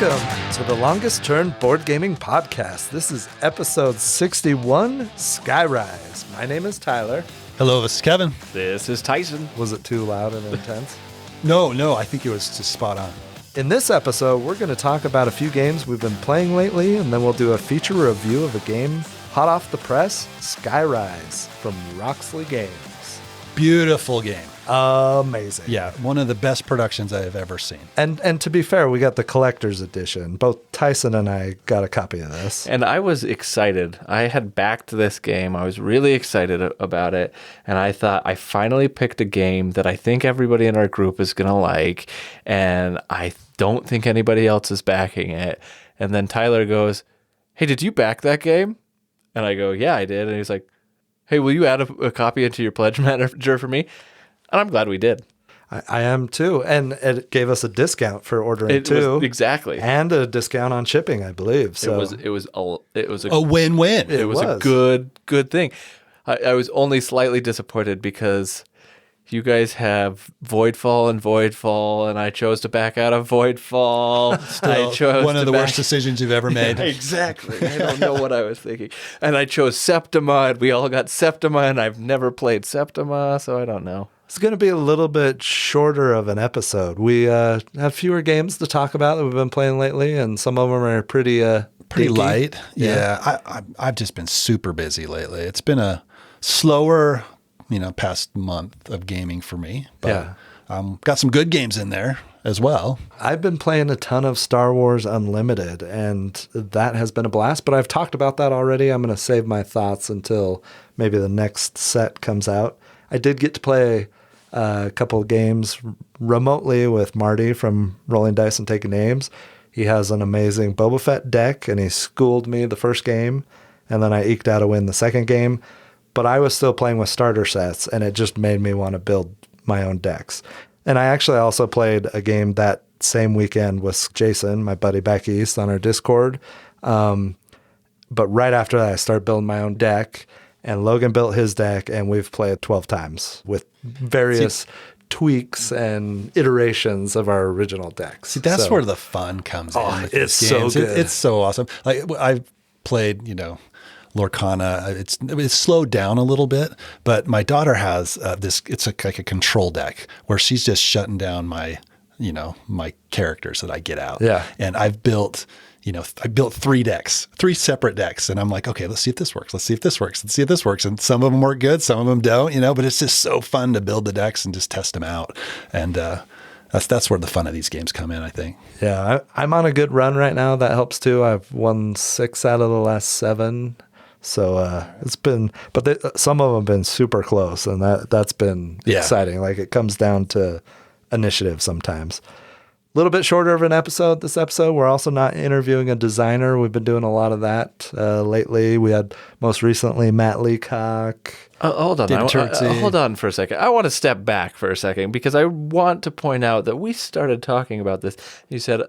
Welcome to the Longest Turn Board Gaming Podcast. This is episode 61, Skyrise. My name is Tyler. Hello, this is Kevin. This is Tyson. Was it too loud and intense? No, I think it was just spot on. In this episode, we're going to talk about a few games we've been playing lately, and then we'll do a feature review of a game hot off the press, Skyrise from Roxley Games. Beautiful game. Amazing. Yeah, one of the best productions I have ever seen. And to be fair, we got the collector's edition. Both Tyson and I got a copy of this. And I was excited. I had backed this game. I was really excited about it. And I thought I finally picked a game that I think everybody in our group is going to like. And I don't think anybody else is backing it. And then Tyler goes, "Hey, did you back that game?" And I go, "Yeah, I did." And he's like, "Hey, will you add a copy into your pledge manager for me?" And I'm glad we did. I am too. And it gave us a discount for ordering two. Exactly. And a discount on shipping, I believe. So It was A win-win. It was a good thing. I was only slightly disappointed because you guys have Voidfall and Voidfall, and I chose to back out of Voidfall. Still one of the worst decisions you've ever made. Exactly. I don't know what I was thinking. And I chose Septima, and we all got Septima, and I've never played Septima, so I don't know. It's going to be a little bit shorter of an episode. We have fewer games to talk about that we've been playing lately, and some of them are pretty light. Yeah. I've just been super busy lately. It's been a slower, past month of gaming for me. But got some good games in there as well. I've been playing a ton of Star Wars Unlimited, and that has been a blast, but I've talked about that already. I'm going to save my thoughts until maybe the next set comes out. I did get to play a couple of games remotely with Marty from Rolling Dice and Taking Names. He has an amazing Boba Fett deck, and he schooled me the first game, and then I eked out a win the second game. But I was still playing with starter sets, and it just made me want to build my own decks. And I actually also played a game that same weekend with Jason, my buddy back east, on our Discord. But right after that, I started building my own deck, and Logan built his deck, and we've played 12 times with various tweaks and iterations of our original decks. See, that's where the fun comes in. It's so good. It's so awesome. Like I've played, Lorcana. It's slowed down a little bit, but my daughter has this. It's like a control deck where she's just shutting down my characters that I get out. Yeah, and I've built. I built three separate decks, and I'm like, okay, let's see if this works. Let's see if this works. Let's see if this works. And some of them work good, some of them don't, but it's just so fun to build the decks and just test them out. And that's where the fun of these games come in, I think. Yeah, I'm on a good run right now. That helps too. I've won 6 out of the last 7. So it's been, but some of them have been super close, and that's been exciting. Like it comes down to initiative sometimes. A little bit shorter of an episode this episode. We're also not interviewing a designer. We've been doing a lot of that lately. We had most recently Matt Leacock. Hold on for a second. I want to step back for a second because I want to point out that we started talking about this. You said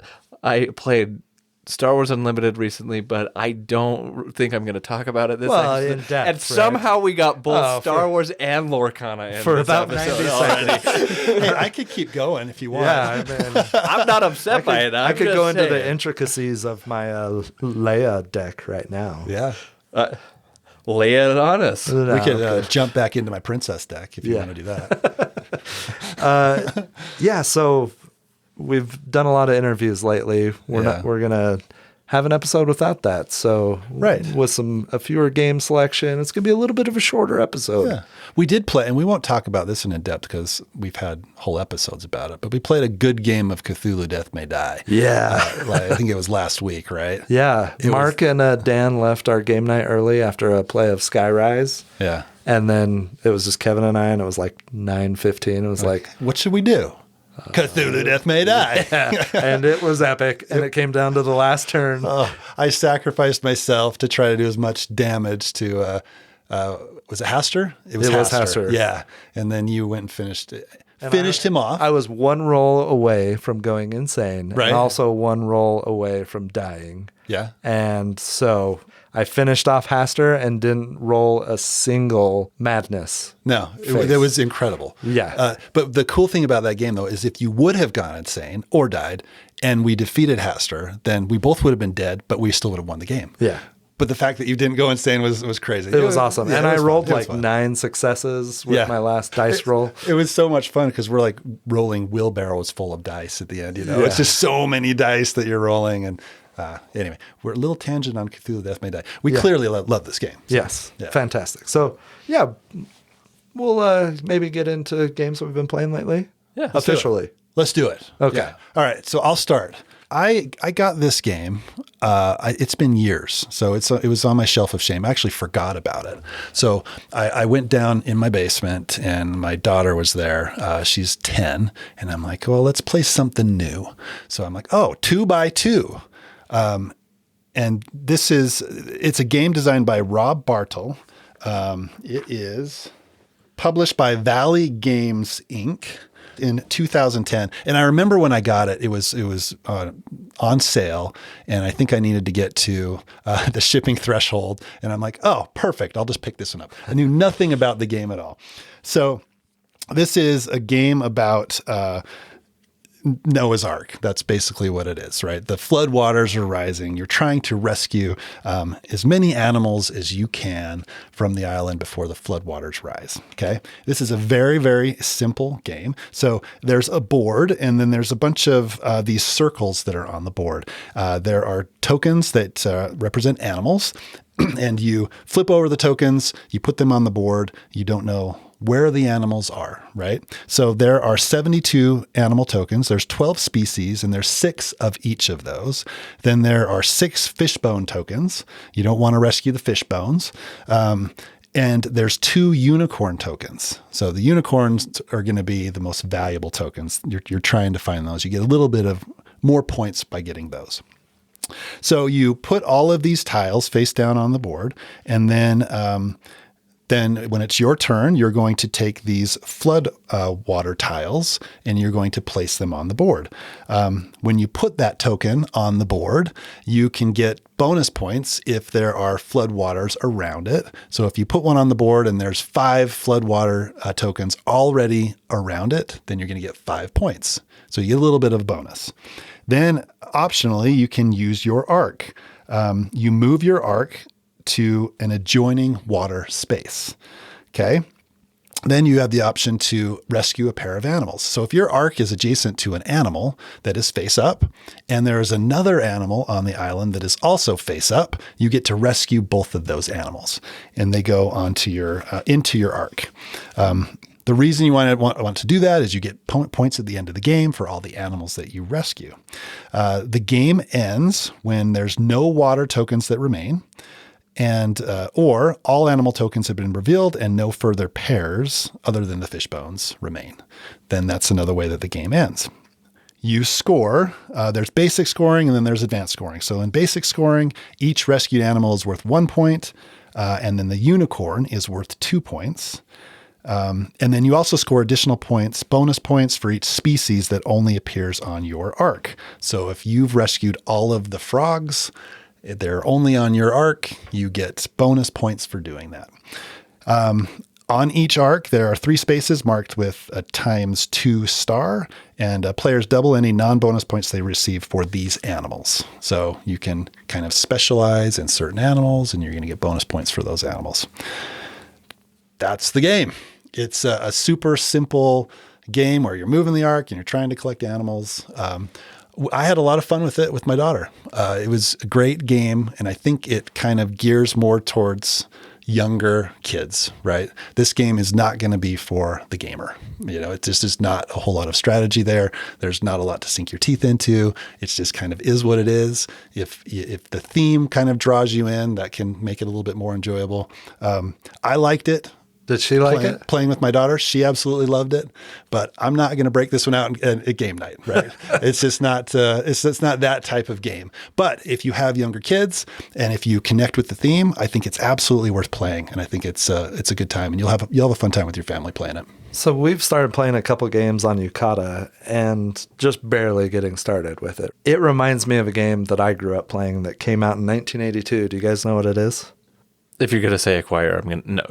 I played Star Wars Unlimited recently, but I don't think I'm going to talk about it this episode. In depth, and somehow we got both Star Wars and Lorcana in for this about episode 90 already. Hey, I could keep going if you want. Yeah, I'm not upset by it. I could go into the intricacies of my Leia deck right now. Yeah. Lay it on us. No, we could jump back into my princess deck if you want to do that. So we've done a lot of interviews lately. We're gonna have an episode without that. So with a fewer game selection, it's gonna be a little bit of a shorter episode. Yeah, we did play, and we won't talk about this in depth because we've had whole episodes about it. But we played a good game of Cthulhu Death May Die. Yeah, I think it was last week, right? Yeah, Mark and Dan left our game night early after a play of Skyrise. Yeah, and then it was just Kevin and I, and it was like 9:15. It was like, what should we do? Cthulhu Death May Die. Yeah. And it was epic, and it came down to the last turn. I sacrificed myself to try to do as much damage to, was it Haster? It was Haster. Yeah. And then you went and finished it. finished him off. I was one roll away from going insane, Right. and also one roll away from dying. Yeah. And so I finished off Haster and didn't roll a single madness. No, Face. it was incredible. Yeah. But the cool thing about that game, though, is if you would have gone insane or died and we defeated Haster, then we both would have been dead, but we still would have won the game. Yeah. But the fact that you didn't go insane was crazy. It was awesome. Yeah, and it I was rolled fun. It was like fun. 9 successes with Yeah. my last dice roll. It was so much fun because we're like rolling wheelbarrows full of dice at the end. Yeah. It's just so many dice that you're rolling. And anyway, we're a little tangent on Cthulhu Death May Die. We clearly love this game. So, Yes. yeah. Fantastic. So, yeah, we'll maybe get into games that we've been playing lately. Yeah. Officially. Let's do it. Okay. Yeah. All right. So I'll start. I got this game. It's been years, so it was on my shelf of shame. I actually forgot about it. So I went down in my basement, and my daughter was there. She's 10, and I'm like, well, let's play something new. So I'm like, 2x2. And it's a game designed by Rob Bartle. It is published by Valley Games Inc. in 2010. And I remember when I got it, it was on sale, and I think I needed to get to the shipping threshold. And I'm like, oh, perfect. I'll just pick this one up. I knew nothing about the game at all. So this is a game about Noah's Ark. That's basically what it is, right? The flood waters are rising. You're trying to rescue as many animals as you can from the island before the flood waters rise. Okay. This is a very, very simple game. So there's a board, and then there's a bunch of these circles that are on the board. There are tokens that represent animals, and you flip over the tokens, you put them on the board. You don't know where the animals are, right? So there are 72 animal tokens. There's 12 species, and there's 6 of each of those. Then there are 6 fishbone tokens. You don't want to rescue the fishbones. And there's 2 unicorn tokens. So the unicorns are going to be the most valuable tokens. You're trying to find those. You get a little bit of more points by getting those. So you put all of these tiles face down on the board, and then when it's your turn, you're going to take these flood water tiles and you're going to place them on the board. When you put that token on the board, you can get bonus points if there are flood waters around it. So if you put one on the board and there's 5 flood water tokens already around it, then you're going to get 5 points. So you get a little bit of a bonus. Then optionally, you can use your ark. You move your ark to an adjoining water space. Okay. Then you have the option to rescue a pair of animals. So if your ark is adjacent to an animal that is face up, and there is another animal on the island that is also face up, you get to rescue both of those animals, and they go onto your into your ark. The reason you want to do that is you get points at the end of the game for all the animals that you rescue. The game ends when there's no water tokens that remain, and or all animal tokens have been revealed and no further pairs other than the fish bones remain. Then that's another way that the game ends. You score. There's basic scoring and then there's advanced scoring. So in basic scoring, each rescued animal is worth 1 point, and then the unicorn is worth 2 points. And then you also score additional points, bonus points for each species that only appears on your ark. So if you've rescued all of the frogs, they're only on your ark, you get bonus points for doing that. On each ark, there are 3 spaces marked with a ×2 star, and players double any non-bonus points they receive for these animals. So you can kind of specialize in certain animals, and you're going to get bonus points for those animals. That's the game. It's a super simple game where you're moving the ark and you're trying to collect animals. I had a lot of fun with it with my daughter. It was a great game, and I think it kind of gears more towards younger kids, right? This game is not going to be for the gamer. It just is not a whole lot of strategy there. There's not a lot to sink your teeth into. It's just kind of is what it is. If the theme kind of draws you in, that can make it a little bit more enjoyable. I liked it. Did she like it? Playing with my daughter, she absolutely loved it. But I'm not going to break this one out at game night, right? It's just not. It's not that type of game. But if you have younger kids and if you connect with the theme, I think it's absolutely worth playing, and I think it's a good time, and you'll have a fun time with your family playing it. So we've started playing a couple games on Yukata and just barely getting started with it. It reminds me of a game that I grew up playing that came out in 1982. Do you guys know what it is? If you're going to say Acquire, I'm going to no.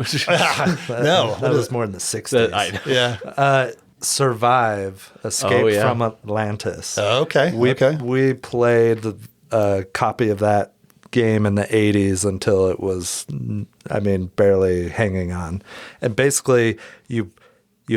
No. That was more in the 60s. I know. Yeah. Survive, Escape from Atlantis. Okay. We played a copy of that game in the 80s until it was, barely hanging on. And basically, you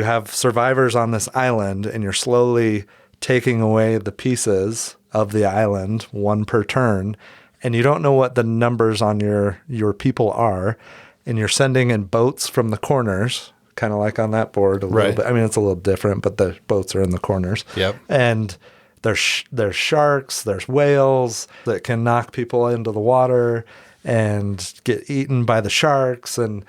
have survivors on this island, and you're slowly taking away the pieces of the island, one per turn, and you don't know what the numbers on your people are, and you're sending in boats from the corners, kind of like on that board a little bit. I mean, it's a little different, but the boats are in the corners. Yep. And there's sharks, there's whales that can knock people into the water and get eaten by the sharks, and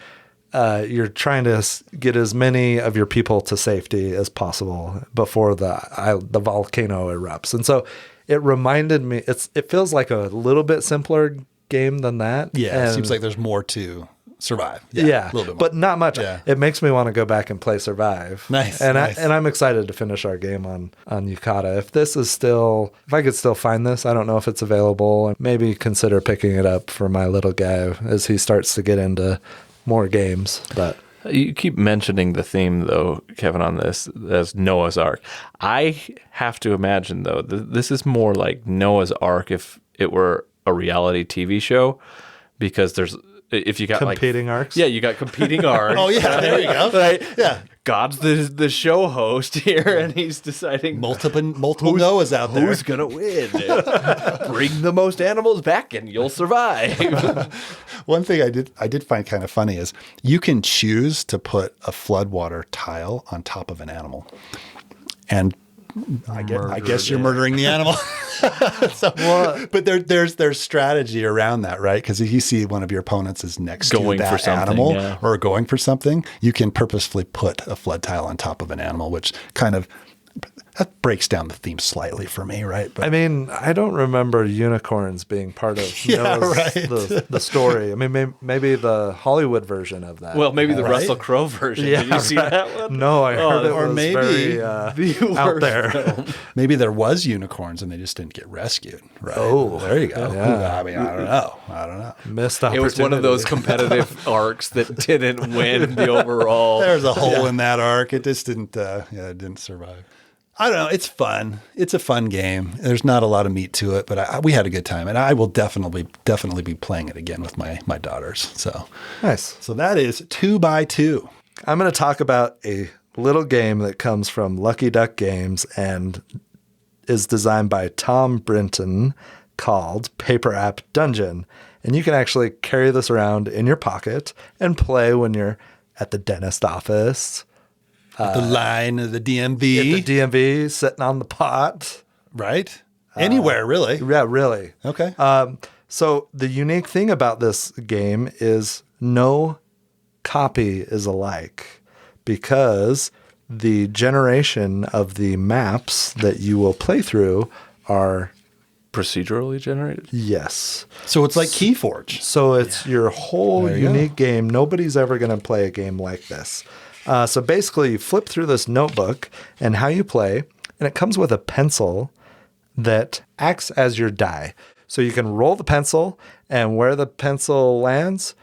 you're trying to get as many of your people to safety as possible before the volcano erupts. And so it reminded me, it feels like a little bit simpler game than that. Yeah, it seems like there's more to Survive. Yeah, a little bit more. But not much. Yeah. It makes me want to go back and play Survive. Nice. And nice. I'm excited to finish our game on Yukata. If I could still find this, I don't know if it's available. Maybe consider picking it up for my little guy as he starts to get into more games. But you keep mentioning the theme, though, Kevin, on this as Noah's Ark. I have to imagine, though, this is more like Noah's Ark if it were a reality TV show, because if you got competing arcs? Yeah, you got competing arcs. Oh, yeah, there you go. Right? Yeah. God's the show host here, and he's deciding multiple Noahs out there. Who's going to win? Bring the most animals back, and you'll survive. One thing I did find kind of funny is you can choose to put a floodwater tile on top of an animal. And I guess you're murdering the animal. But there's strategy around that, right? Because if you see one of your opponents is next going to for that animal or going for something, you can purposefully put a flood tile on top of an animal, which kind of that breaks down the theme slightly for me, right? But I mean, I don't remember unicorns being part of the story. I mean, maybe the Hollywood version of that. Well, maybe the Russell Crowe version. Did you see that one? No, I heard it or was maybe very out there. Maybe there was unicorns and they just didn't get rescued, right? Oh, there you go. Yeah. I mean, I don't know. Missed It opportunity. was one of those competitive arcs that didn't win the overall. There's a hole in that arc. It just didn't. It didn't survive. I don't know. It's fun. It's a fun game. There's not a lot of meat to it, but we had a good time, and I will definitely be playing it again with my daughters. So Nice. So that is 2x2. I'm going to talk about a little game that comes from Lucky Duck Games and is designed by Tom Brinton called Paper App Dungeon. And you can actually carry this around in your pocket and play when you're at the dentist office, The line of the DMV. at the DMV, sitting on the pot. Right? Anywhere, really. Yeah, really. Okay. So the unique thing about this game is no copy is alike, because the generation of the maps that you will play through are Procedurally generated? yes. So it's like Keyforge. So it's your whole There you unique game. Nobody's ever going to play a game like this. So basically, you flip through this notebook and how you play, and it comes with a pencil that acts as your die. So you can roll the pencil, and where the pencil lands,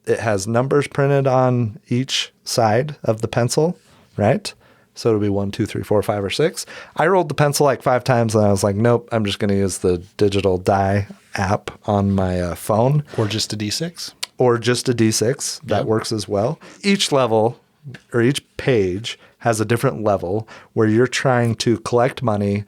it has numbers printed on each side of the pencil, right? So it'll be 1, 2, 3, 4, 5, or 6. I rolled the pencil like 5 times, and I was like, nope, I'm just going to use the digital die app on my phone. Or just a D6. Or just a D6. That works as well. Each level or each page has a different level where you're trying to collect money,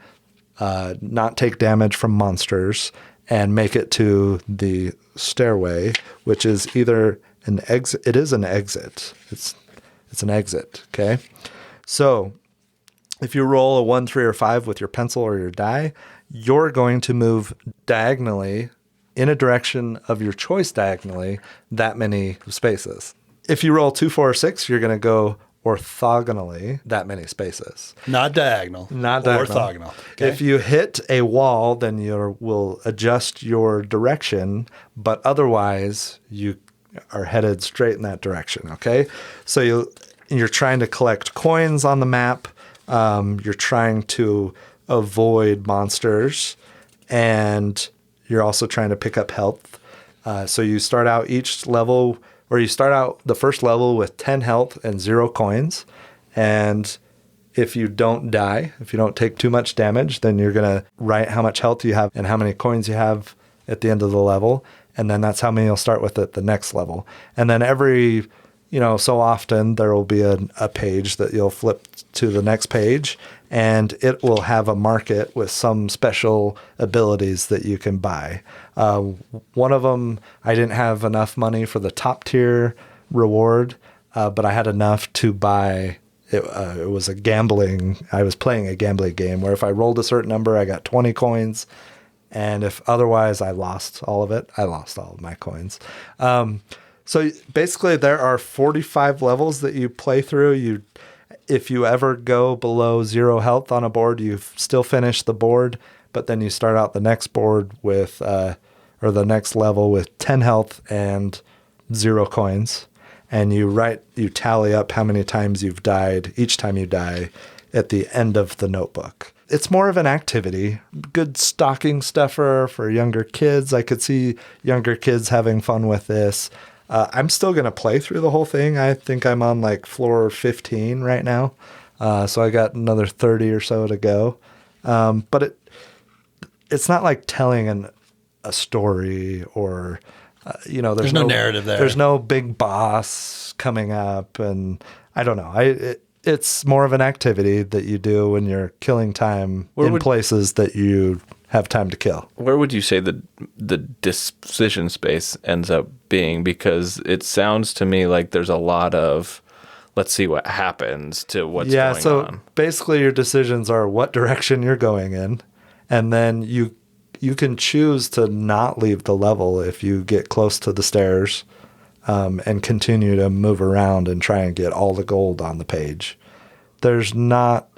not take damage from monsters, and make it to the stairway, which is either an exit. It is an exit. It's an exit. Okay. So if you roll a 1, 3, or 5 with your pencil or your die, you're going to move diagonally in a direction of your choice diagonally that many spaces. If you roll 2, 4, or 6, you're going to go orthogonally that many spaces. Not diagonal. Not diagonal. Orthogonal. Okay. If you hit a wall, then you will adjust your direction, but otherwise you are headed straight in that direction, okay? So you're trying to collect coins on the map. You're trying to avoid monsters, and you're also trying to pick up health. So you start out each level, or you start out the first level with 10 health and 0 coins. And if you don't die, if you don't take too much damage, then you're going to write how much health you have and how many coins you have at the end of the level. And then that's how many you'll start with at the next level. And then every, so often there will be a page that you'll flip to the next page, and it will have a market with some special abilities that you can buy. One of them, I didn't have enough money for the top tier reward, but I had enough to buy. It was I was playing a gambling game where if I rolled a certain number, I got 20 coins. And if otherwise I lost all of it, I lost all of my coins. So basically there are 45 levels that you play through. If you ever go below 0 health on a board, you still finish the board, but then you start out the next board with, or the next level with 10 health and 0 coins. And you tally up how many times you've died each time you die at the end of the notebook. It's more of an activity, good stocking stuffer for younger kids. I could see younger kids having fun with this. I'm still going to play through the whole thing. I think I'm on like floor 15 right now. So I got another 30 or so to go. But it's not like telling a story or, there's no narrative there. There's no big boss coming up. And I don't know. It's more of an activity that you do when you're killing time in places that you have time to kill. Where would you say the decision space ends up being? Because it sounds to me like there's a lot of let's see what happens to what's going on. Yeah, so basically your decisions are what direction you're going in, and then you can choose to not leave the level if you get close to the stairs. And continue to move around and try and get all the gold on the page. There's not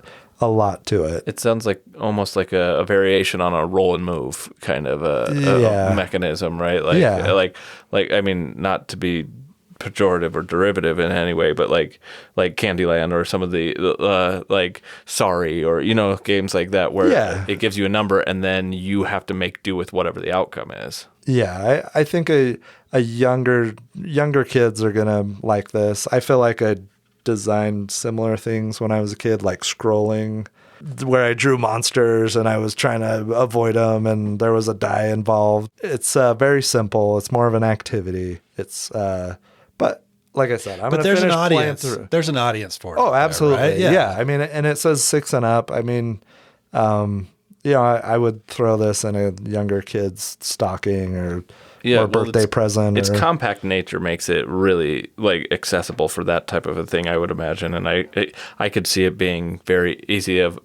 a lot to it. It sounds like almost like a variation on a roll and move kind of a mechanism, right? Like I mean, not to be pejorative or derivative in any way, but like Candyland or some of the like Sorry or games like that where it gives you a number and then you have to make do with whatever the outcome is. Yeah, I think a younger kids are gonna like this. I feel like I designed similar things when I was a kid, like scrolling, where I drew monsters and I was trying to avoid them, and there was a die involved. It's very simple. It's more of an activity. It's but like I said, I'm going to finish playing through. There's an audience for it. Oh, absolutely. Right? Yeah. I mean, and it says 6 and up. I mean, I would throw this in a younger kid's stocking or birthday present. Its compact nature makes it really like accessible for that type of a thing, I would imagine. And I could see it being very easy of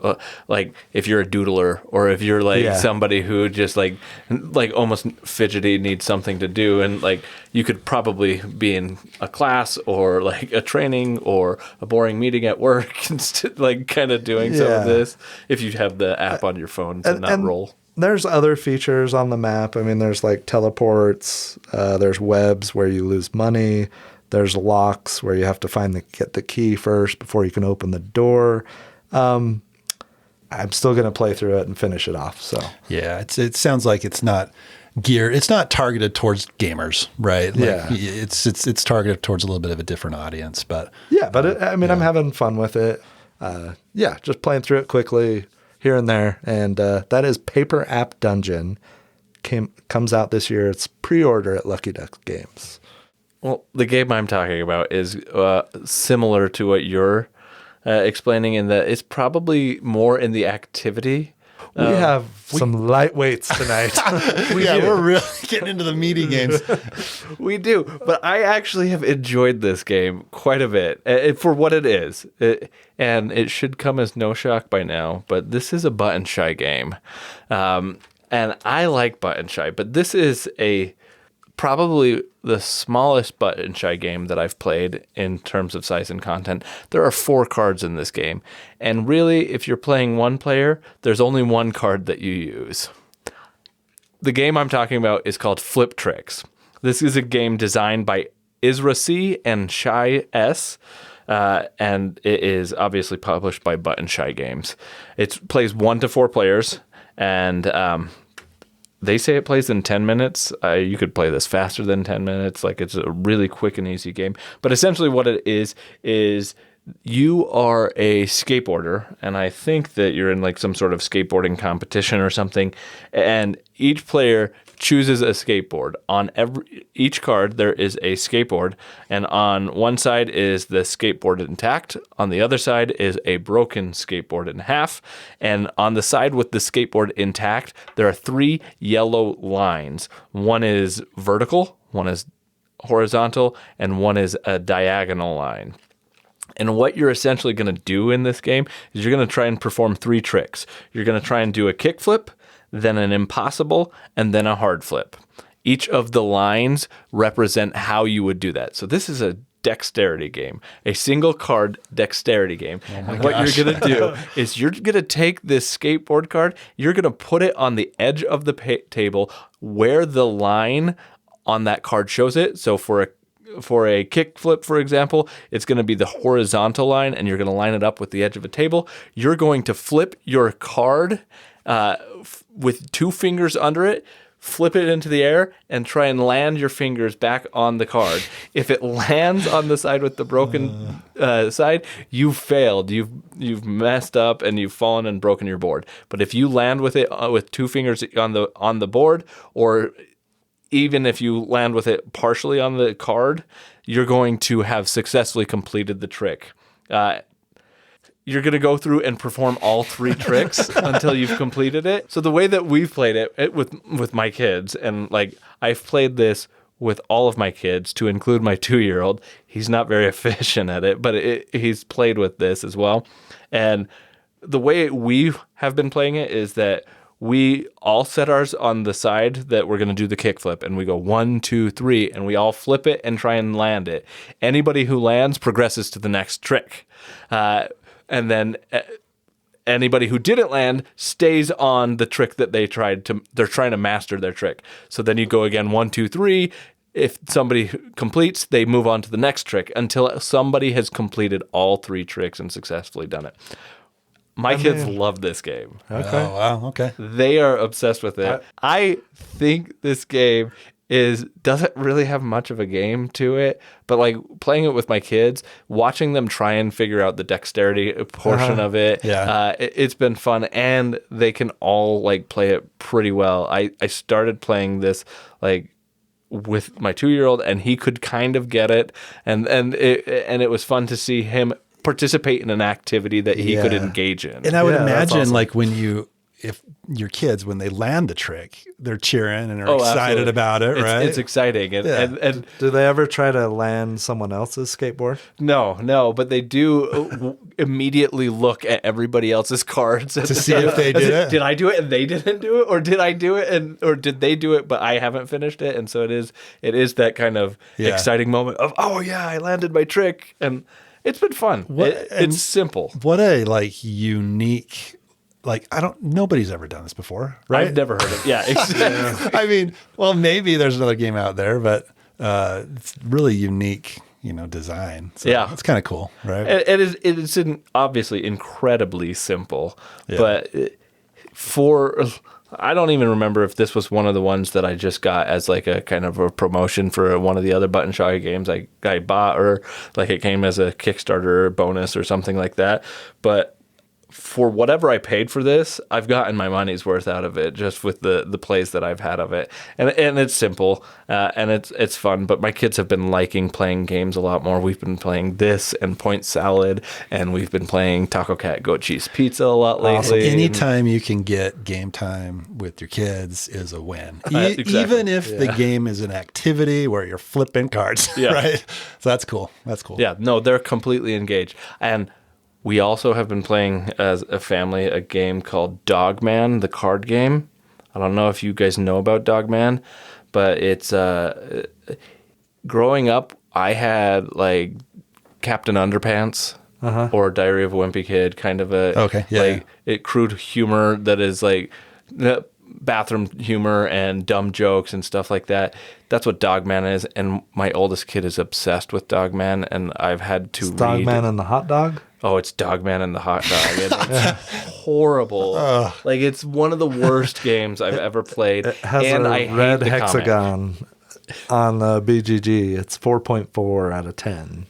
like if you're a doodler or if you're like somebody who just like almost fidgety needs something to do, and like you could probably be in a class or like a training or a boring meeting at work like kind of doing some of this if you have the app on your phone to not roll. There's other features on the map. I mean, there's like teleports. There's webs where you lose money. There's locks where you have to get the key first before you can open the door. I'm still going to play through it and finish it off. So yeah, it sounds like it's not geared. It's not targeted towards gamers, right? Like, it's targeted towards a little bit of a different audience. But I'm having fun with it. Just playing through it quickly. Here and there, and that is Paper App Dungeon. Comes out this year. It's pre-order at Lucky Duck Games. Well, the game I'm talking about is similar to what you're explaining in that it's probably more in the activity. We have some lightweights tonight. We're really getting into the meaty games. We do, but I actually have enjoyed this game quite a bit for what it is. And it should come as no shock by now, but this is a button shy game. And I like button shy, but this is probably the smallest button shy game that I've played in terms of size and content. There are 4 cards in this game. And really, if you're playing one player, there's only one card that you use. The game I'm talking about is called Fliptricks. This is a game designed by Isra C. and Shai S. and it is obviously published by Button Shy Games. It plays 1 to 4 players, and they say it plays in 10 minutes. You could play this faster than 10 minutes. Like, it's a really quick and easy game. But essentially what it is you are a skateboarder, and I think that you're in like some sort of skateboarding competition or something, and each player chooses a skateboard. On each card there is a skateboard, and on one side is the skateboard intact, on the other side is a broken skateboard in half, and on the side with the skateboard intact there are 3 yellow lines. One is vertical, one is horizontal, and one is a diagonal line. And what you're essentially going to do in this game is you're going to try and perform 3 tricks. You're going to try and do a kickflip, then an impossible, and then a hard flip. Each of the lines represent how you would do that. So this is a dexterity game, a single card dexterity game. And what you're going to do is you're going to take this skateboard card, you're going to put it on the edge of the table where the line on that card shows it. So for a kick flip, for example, it's going to be the horizontal line, and you're going to line it up with the edge of a table. You're going to flip your card with 2 fingers under it, flip it into the air, and try and land your fingers back on the card. If it lands on the side with the broken side, you've failed. You've messed up, and you've fallen and broken your board. But if you land with it with 2 fingers on the board, or even if you land with it partially on the card, you're going to have successfully completed the trick. You're going to go through and perform all 3 tricks until you've completed it. So the way that we've played it with my kids, and like I've played this with all of my kids to include my 2-year-old. He's not very efficient at it, but he's played with this as well. And the way we have been playing it is that we all set ours on the side that we're going to do the kickflip, and we go 1, 2, 3, and we all flip it and try and land it. Anybody who lands progresses to the next trick. And then anybody who didn't land stays on the trick that they're trying to master their trick. So then you go again 1, 2, 3. If somebody completes, they move on to the next trick until somebody has completed all 3 tricks and successfully done it. My kids love this game. Okay. Oh, wow. Okay. They are obsessed with it. I think this game doesn't really have much of a game to it, but like playing it with my kids, watching them try and figure out the dexterity portion of it, it's been fun, and they can all like play it pretty well. I started playing this like with my 2-year-old, and he could kind of get it, and it was fun to see him participate in an activity that he could engage in. And I would imagine awesome. Like if your kids, when they land the trick, they're cheering and are excited about it, right? It's exciting. And do they ever try to land someone else's skateboard? No, but they do immediately look at everybody else's cards to see if they did it. Did I do it and they didn't do it? Or did I do it or did they do it but I haven't finished it? And so it is that kind of exciting moment of, oh yeah, I landed my trick. And it's been fun. It's simple. What a like unique, like nobody's ever done this before, right? I've never heard of it. Yeah, exactly. I mean, well, maybe there's another game out there, but it's really unique, design. So it's kind of cool, right? It is obviously incredibly simple, but I don't even remember if this was one of the ones that I just got as like a kind of a promotion for one of the other Button Shy games I bought, or like it came as a Kickstarter bonus or something like that. But for whatever I paid for this, I've gotten my money's worth out of it just with the plays that I've had of it. And it's simple and it's fun, but my kids have been liking playing games a lot more. We've been playing this and Point Salad, and we've been playing Taco Cat Goat Cheese Pizza a lot lately. Awesome. Anytime you can get game time with your kids is a win. Exactly. Even if the game is an activity where you're flipping cards, right? So that's cool. Yeah, no, they're completely engaged. And we also have been playing as a family a game called Dogman, the card game. I don't know if you guys know about Dogman, but it's growing up, I had like Captain Underpants or Diary of a Wimpy Kid, kind of a crude humor that is like bathroom humor and dumb jokes and stuff like that. That's what Dogman is, and my oldest kid is obsessed with Dogman, and I've had to read... Dogman and the hot dog? Oh, it's Dogman and the hot dog. It's horrible. Like, it's one of the worst games I've ever played. It has and a I hate red the hexagon on the BGG. It's 4.4 out of 10.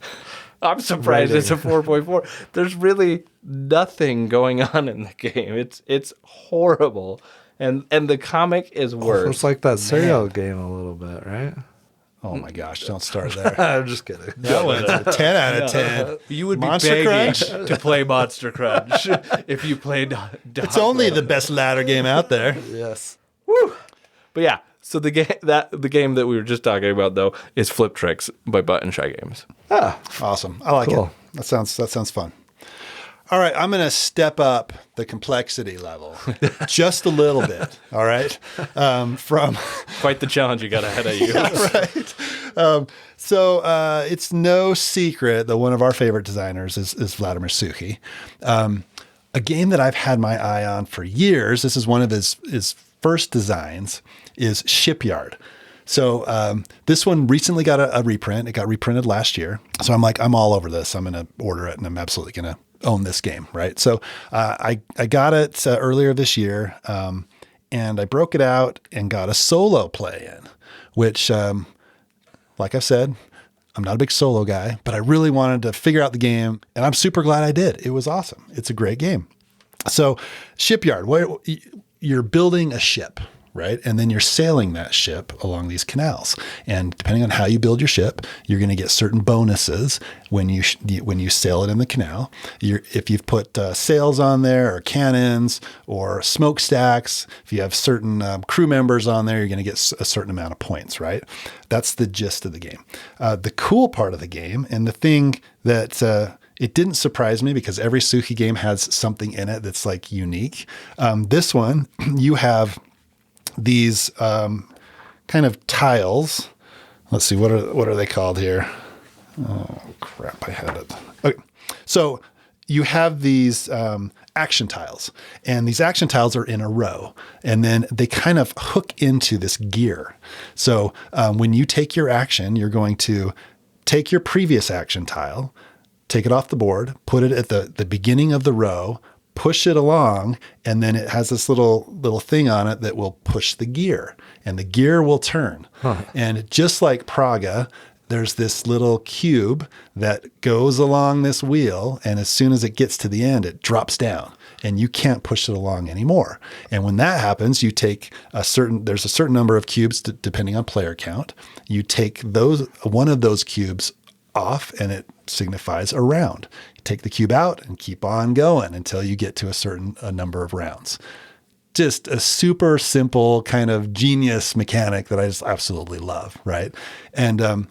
I'm surprised it's a 4.4. There's really nothing going on in the game. It's horrible. And the comic is worse. It's like that cereal game a little bit, right? Oh my gosh, don't start there. I'm just kidding. That one's a 10 out of 10. You would Monster be begging Crunch? to play Monster Crunch if you played It's only the best ladder game out there. Yes. But yeah, so the game that we were just talking about though is Fliptricks by Button Shy Games. Awesome. I like Cool. it. That sounds fun. All right, I'm going to step up the complexity level just a little bit. All right, from Quite the challenge you got ahead of you. right. So it's no secret that one of our favorite designers is Vladimir Suchy. A game that I've had my eye on for years. This is one of his first designs. Is Shipyard. So this one recently got a reprint. It got reprinted last year. So I'm like, I'm all over this. I'm going to order it, and I'm absolutely going to own this game, right? So I got it earlier this year, and I broke it out and got a solo play in, which, like I've said, I'm not a big solo guy, but I really wanted to figure out the game, and I'm super glad I did. It was awesome. It's a great game. So Shipyard, where you're building a ship, right? And then you're sailing that ship along these canals. And depending on how you build your ship, you're going to get certain bonuses when you sail it in the canal. If you've put sails on there or cannons or smokestacks, if you have certain crew members on there, you're going to get a certain amount of points, right? That's the gist of the game. The cool part of the game, and the thing that it didn't surprise me because every Suki game has something in it that's like unique. This one, you have these kind of tiles. Let's see, what are they called here? Oh crap, I had it. Okay, so you have these action tiles, and these action tiles are in a row, and then they kind of hook into this gear. So when you take your action, you're going to take your previous action tile, take it off the board, put it at the beginning of the row, push it along, and then it has this little thing on it that will push the gear, and the gear will turn. And just like Praga, there's this little cube that goes along this wheel, and as soon as it gets to the end, it drops down, and you can't push it along anymore. And when that happens, you take there's a certain number of cubes depending on player count. You take one of those cubes off, and it signifies a round. You take the cube out and keep on going until you get to a certain number of rounds. Just a super simple kind of genius mechanic that I just absolutely love, right? And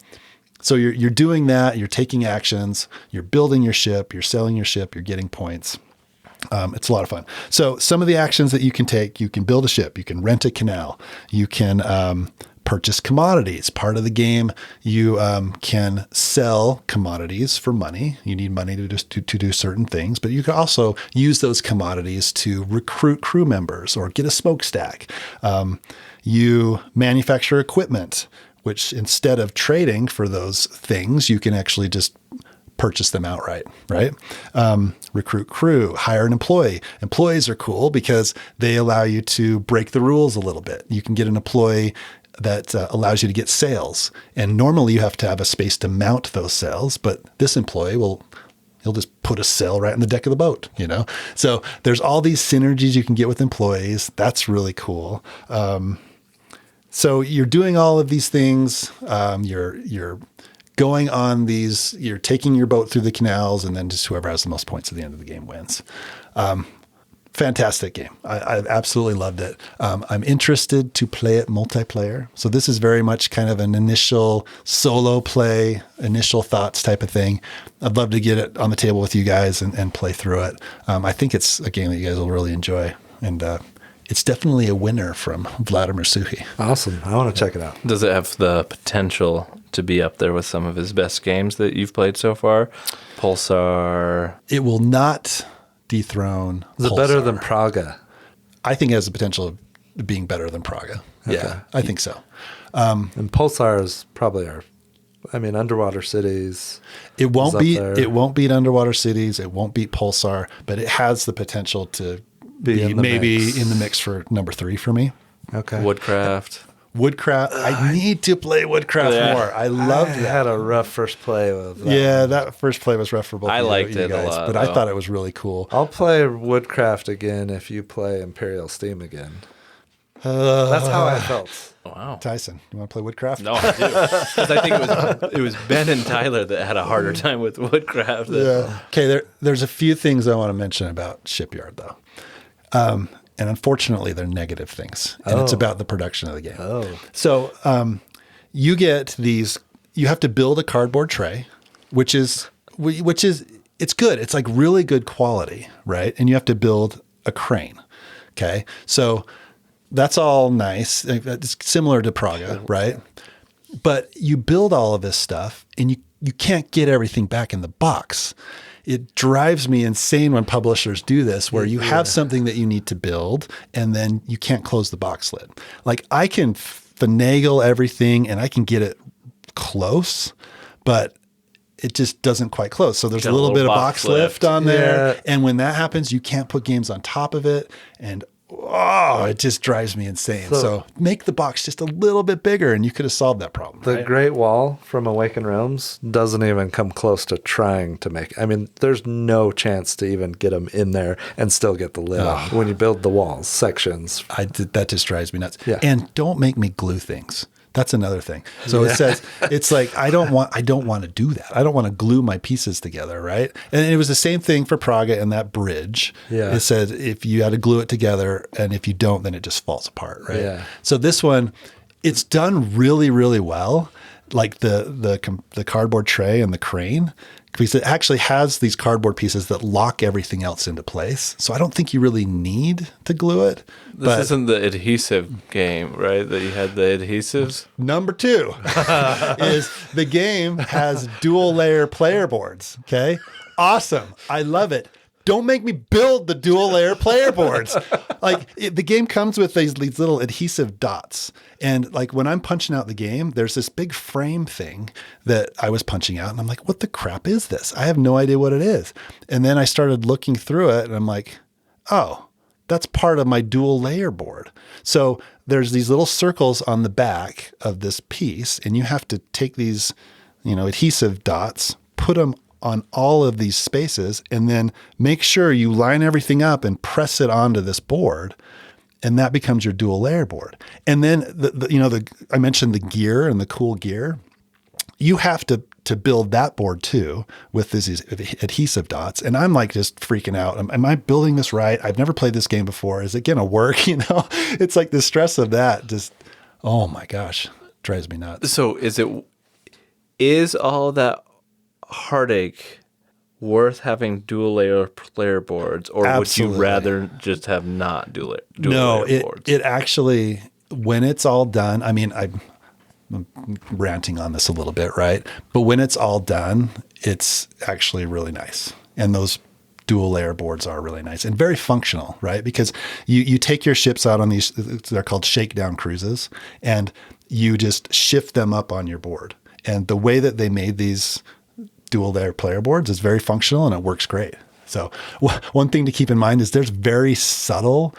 so you're doing that, you're taking actions, you're building your ship, you're selling your ship, you're getting points. It's a lot of fun. So some of the actions that you can take, you can build a ship, you can rent a canal, you can purchase commodities. Part of the game, you can sell commodities for money. You need money to do certain things, but you can also use those commodities to recruit crew members or get a smokestack. You manufacture equipment, which instead of trading for those things, you can actually just purchase them outright, right? Recruit crew, hire an employee. Employees are cool because they allow you to break the rules a little bit. You can get an employee that allows you to get sails. And normally you have to have a space to mount those sails, but this employee he'll just put a sail right in the deck of the boat, you know? So there's all these synergies you can get with employees. That's really cool. So you're doing all of these things. You're going on these, you're taking your boat through the canals, and then just whoever has the most points at the end of the game wins. Fantastic game. I absolutely loved it. I'm interested to play it multiplayer. So this is very much kind of an initial solo play, initial thoughts type of thing. I'd love to get it on the table with you guys and play through it. I think it's a game that you guys will really enjoy. And it's definitely a winner from Vladimir Suchy. Awesome. I want to check it out. Does it have the potential to be up there with some of his best games that you've played so far? Pulsar. It will not dethrone Is it Pulsar. better than Praga? I think it has the potential being better than Praga. Yeah, I think so. And Pulsar is probably Underwater Cities. It won't is up there. it won't beat Underwater Cities. It won't beat Pulsar, but it has the potential to be in the maybe mix. in the mix for number 3 for me. Okay. Woodcraft. Woodcraft. I need to play Woodcraft more. I loved I that. had a rough first play with that. Yeah, that first play was rough for both I of liked you it a guys, lot, but I though. thought it was really cool. I'll play Woodcraft again if you play Imperial Steam again. That's how I felt. Wow. Tyson, you want to play Woodcraft? No, I do. Because I think it was Ben and Tyler that had a harder time with Woodcraft. Yeah. Okay, there's a few things I want to mention about Shipyard, though. And unfortunately, they're negative things. And it's about the production of the game. Oh. So you get these, you have to build a cardboard tray, which is, it's good. It's like really good quality, right? And you have to build a crane. Okay. So that's all nice. It's similar to Praga, right? But you build all of this stuff and you can't get everything back in the box. It drives me insane when publishers do this, where you have something that you need to build and then you can't close the box lid. Like I can finagle everything and I can get it close, but it just doesn't quite close. So there's a little bit of box lift on there. Yeah. And when that happens, you can't put games on top of it. And it just drives me insane. So make the box just a little bit bigger and you could have solved that problem. The Great Wall from Awakened Realms doesn't even come close to trying to make. I mean, there's no chance to even get them in there and still get the lid off when you build the walls, sections. That just drives me nuts. Yeah. And don't make me glue things. That's another thing. So it says, it's like, I don't want to do that. I don't want to glue my pieces together. Right. And it was the same thing for Praga and that bridge. Yeah. It said, if you had to glue it together and if you don't, then it just falls apart. Right. Yeah. So this one, it's done really, really well. Like the cardboard tray and the crane, because it actually has these cardboard pieces that lock everything else into place. So I don't think you really need to glue it. This isn't the adhesive game, right? That you had the adhesives? Number 2 is the game has dual layer player boards. Okay. Awesome. I love it. Don't make me build the dual layer player boards. The game comes with these little adhesive dots. And like when I'm punching out the game, there's this big frame thing that I was punching out. And I'm like, what the crap is this? I have no idea what it is. And then I started looking through it and I'm like, oh, that's part of my dual layer board. So there's these little circles on the back of this piece. And you have to take these, adhesive dots, put them on all of these spaces, and then make sure you line everything up and press it onto this board. And that becomes your dual layer board. And then I mentioned the gear and the cool gear. You have to build that board too with these adhesive dots. And I'm like just freaking out. Am I building this right? I've never played this game before. Is it going to work? It's like the stress of that just, oh my gosh, drives me nuts. So is all that heartache worth having dual layer player boards, or Absolutely. would you rather just have not dual No, layer boards? it actually, when it's all done, I mean, I'm ranting on this a little bit, right? But when it's all done, it's actually really nice. And those dual layer boards are really nice and very functional, right? Because you take your ships out on these, they're called shakedown cruises, and you just shift them up on your board. And the way that they made these dual layer player boards is very functional and it works great. So one thing to keep in mind is there's very subtle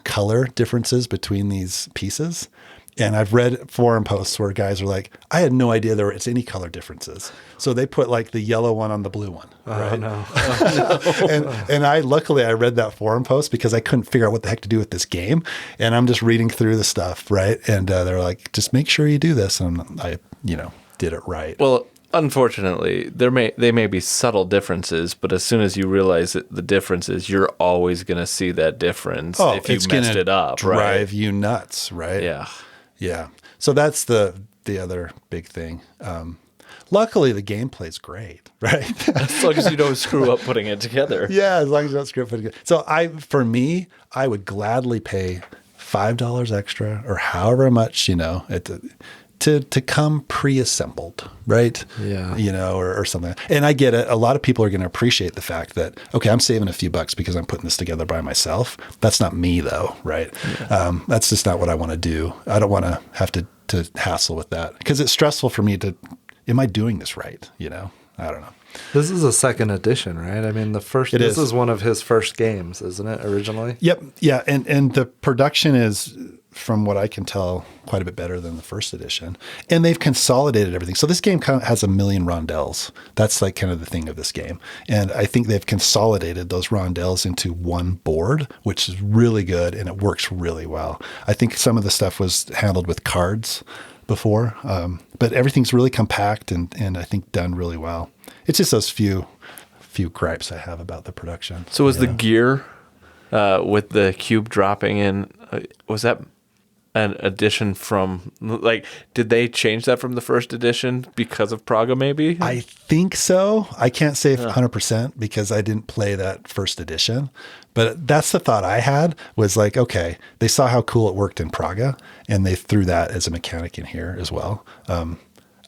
color differences between these pieces. And I've read forum posts where guys are like, I had no idea there were any color differences. So they put like the yellow one on the blue one. Right? Oh, no. and luckily I read that forum post because I couldn't figure out what the heck to do with this game. And I'm just reading through the stuff, right? And they're like, just make sure you do this. And I, did it right. Well, unfortunately, they may be subtle differences, but as soon as you realize the differences, you're always going to see that difference if you messed it up, right? Drive you nuts, right? Yeah. Yeah. So that's the other big thing. Luckily, the gameplay's great, right? As long as you don't screw up putting it together. Yeah, as long as you don't screw up putting it together. So for me, I would gladly pay $5 extra or however much, to come pre-assembled, right? Yeah. You know, or something. And I get it. A lot of people are going to appreciate the fact that, okay, I'm saving a few bucks because I'm putting this together by myself. That's not me though, right? Yeah. That's just not what I want to do. I don't want to have to hassle with that because it's stressful for me to, am I doing this right? You know, I don't know. This is a second edition, right? I mean, this is one of his first games, isn't it, originally? Yep. Yeah. And the production is, from what I can tell, quite a bit better than the first edition. And they've consolidated everything. So this game kind of has 1 million rondelles. That's like kind of the thing of this game. And I think they've consolidated those rondelles into one board, which is really good. And it works really well. I think some of the stuff was handled with cards before, but everything's really compact and I think done really well. It's just those few gripes I have about the production. So was the gear with the cube dropping in, was that an addition from, like, did they change that from the first edition because of Praga maybe? I think so. I can't say 100% because I didn't play that first edition, but that's the thought I had was like, okay, they saw how cool it worked in Praga and they threw that as a mechanic in here as well. I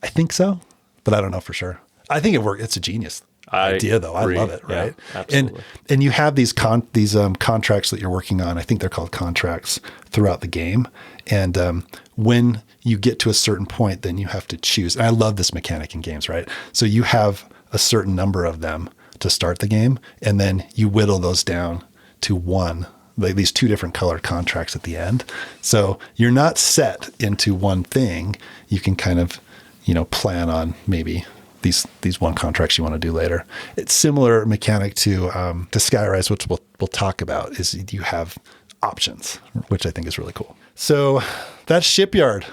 think so, but I don't know for sure. I think it worked. It's a genius idea though. Agree. I love it. Right. Yeah, absolutely. And you have these contracts that you're working on. I think they're called contracts throughout the game. And when you get to a certain point, then you have to choose. And I love this mechanic in games, right? So you have a certain number of them to start the game, and then you whittle those down to one, like these 2 different colored contracts at the end. So you're not set into one thing. You can kind of, you know, plan on maybe these one contracts you want to do later. It's similar mechanic to Skyrise, which we'll talk about, is you have options, which I think is really cool. So that's Shipyard.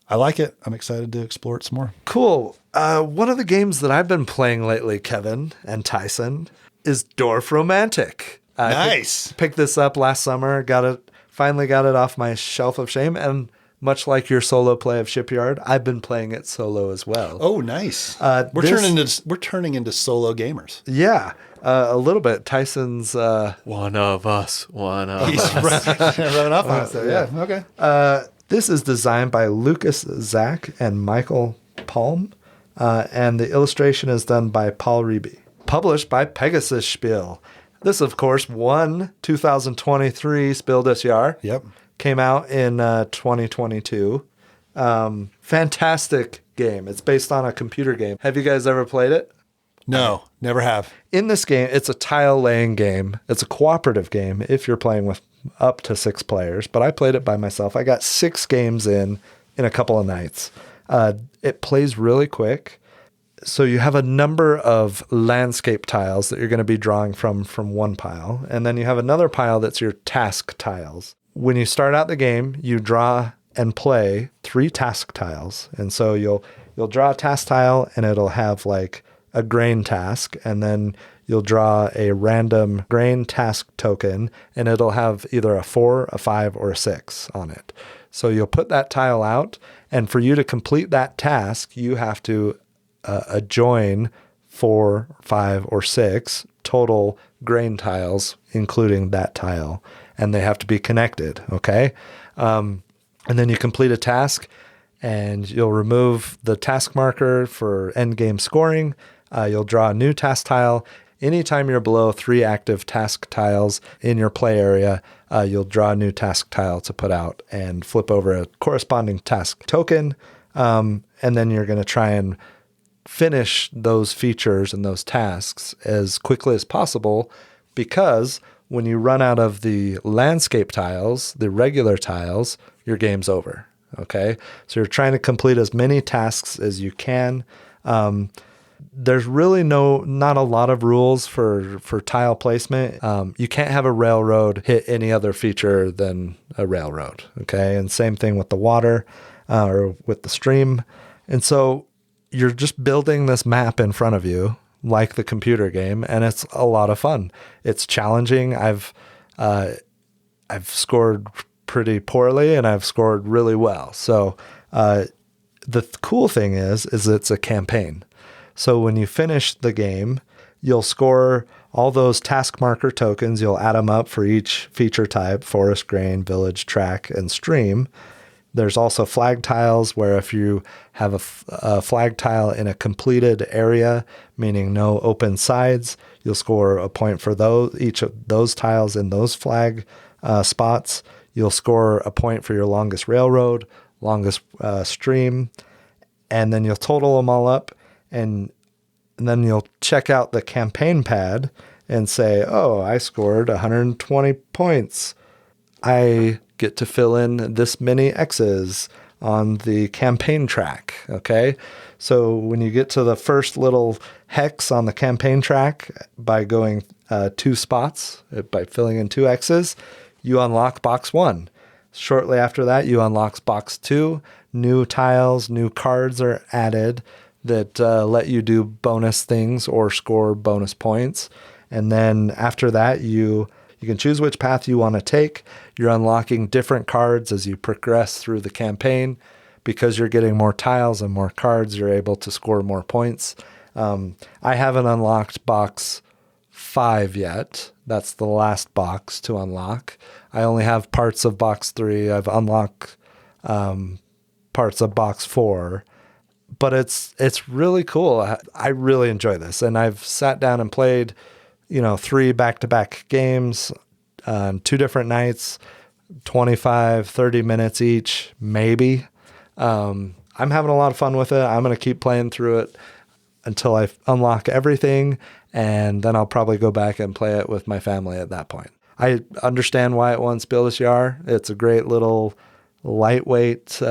I like it. I'm excited to explore it some more. Cool. One of the games that I've been playing lately, Kevin and Tyson, is Dorfromantik. Nice. Picked this up last summer. Finally got it off my shelf of shame. And much like your solo play of Shipyard, I've been playing it solo as well. Oh, nice. We're turning into solo gamers. Yeah, a little bit. Tyson's One of us. He's running off on us there. Yeah. Okay. This is designed by Lucas Zach and Michael Palm, and the illustration is done by Paul Reby. Published by Pegasus Spiel. This, of course, won 2023 Spiel des Jahres. Yep. Came out in 2022. Fantastic game. It's based on a computer game. Have you guys ever played it? No, never have. In this game, it's a tile laying game. It's a cooperative game if you're playing with up to 6 players, but I played it by myself. I got 6 games in a couple of nights. It plays really quick. So you have a number of landscape tiles that you're going to be drawing from one pile, and then you have another pile that's your task tiles. When you start out the game, you draw and play 3 task tiles. And so you'll draw a task tile and it'll have like a grain task, and then you'll draw a random grain task token and it'll have either a 4, a 5, or a 6 on it. So you'll put that tile out, and for you to complete that task, you have to join 4, 5, or 6 total grain tiles, including that tile. And they have to be connected, okay? And then you complete a task, and you'll remove the task marker for end game scoring. You'll draw a new task tile. Anytime you're below 3 active task tiles in your play area, you'll draw a new task tile to put out and flip over a corresponding task token. And then you're going to try and finish those features and those tasks as quickly as possible, because when you run out of the landscape tiles, the regular tiles, your game's over, okay? So you're trying to complete as many tasks as you can. There's really not a lot of rules for tile placement. You can't have a railroad hit any other feature than a railroad, okay? And same thing with the water or with the stream. And so you're just building this map in front of you, like the computer game, and it's a lot of fun. It's challenging. I've scored pretty poorly and I've scored really well. So the cool thing is it's a campaign. So when you finish the game, you'll score all those task marker tokens. You'll add them up for each feature type: forest, grain, village, track, and stream. There's also flag tiles where if you have a flag tile in a completed area, meaning no open sides, you'll score a point for each of those tiles in those flag spots. You'll score a point for your longest railroad, longest stream, and then you'll total them all up, and then you'll check out the campaign pad and say, oh, I scored 120 points. I get to fill in this many X's on the campaign track, okay? So when you get to the first little hex on the campaign track by going 2 spots, by filling in 2 X's, you unlock box 1. Shortly after that, you unlock box 2. New tiles, new cards are added that let you do bonus things or score bonus points. And then after that, you can choose which path you want to take. You're unlocking different cards as you progress through the campaign. Because you're getting more tiles and more cards, you're able to score more points. I haven't unlocked box 5 yet. That's the last box to unlock. I only have parts of box 3. I've unlocked parts of box 4. But it's really cool. I really enjoy this. And I've sat down and played 3 back-to-back games on 2 different nights, 25, 30 minutes each, maybe. I'm having a lot of fun with it. I'm going to keep playing through it until I unlock everything, and then I'll probably go back and play it with my family at that point. I understand why it won Spiel des Jahres. It's a great little lightweight,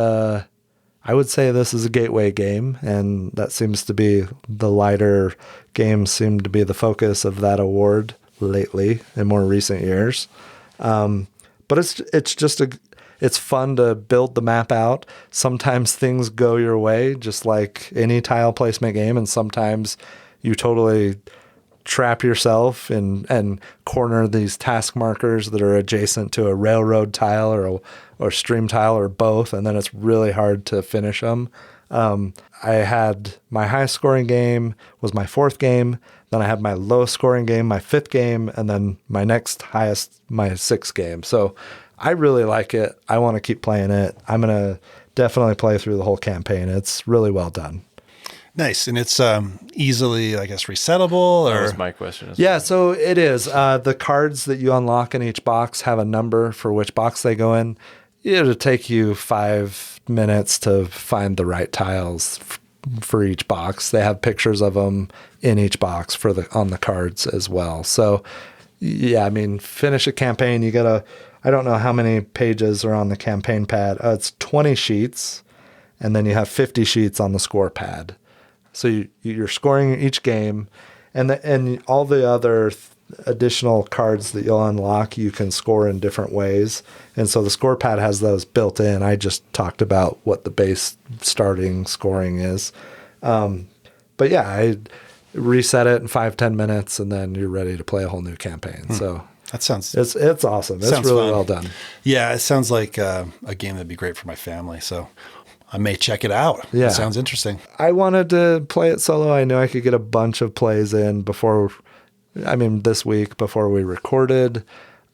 I would say this is a gateway game, and that seems to be the lighter games seem to be the focus of that award lately in more recent years. But it's fun to build the map out. Sometimes things go your way, just like any tile placement game, and sometimes you totally trap yourself and corner these task markers that are adjacent to a railroad tile or stream tile or both, and then it's really hard to finish them. I had my highest scoring game was my 4th game, then I had my lowest scoring game, my 5th game, and then my next highest, my 6th game. So I really like it. I want to keep playing it. I'm going to definitely play through the whole campaign. It's really well done. Nice. And it's easily, I guess, resettable? That or was my question. Yeah, so it is. The cards that you unlock in each box have a number for which box they go in. It'll take you 5 minutes to find the right tiles for each box. They have pictures of them in each box on the cards as well. So, yeah, I mean, finish a campaign. You gotta. I don't know how many pages are on the campaign pad. It's 20 sheets, and then you have 50 sheets on the score pad. So you're scoring each game, and all the other additional cards that you'll unlock, you can score in different ways. And so the score pad has those built in. I just talked about what the base starting scoring is. But yeah, I reset it in 5-10 minutes, and then you're ready to play a whole new campaign. So that sounds it's awesome. It's really fun. well done. Yeah, it sounds like a game that'd be great for my family. So I may check it out. Yeah. It sounds interesting. I wanted to play it solo. I knew I could get a bunch of plays in this week before we recorded.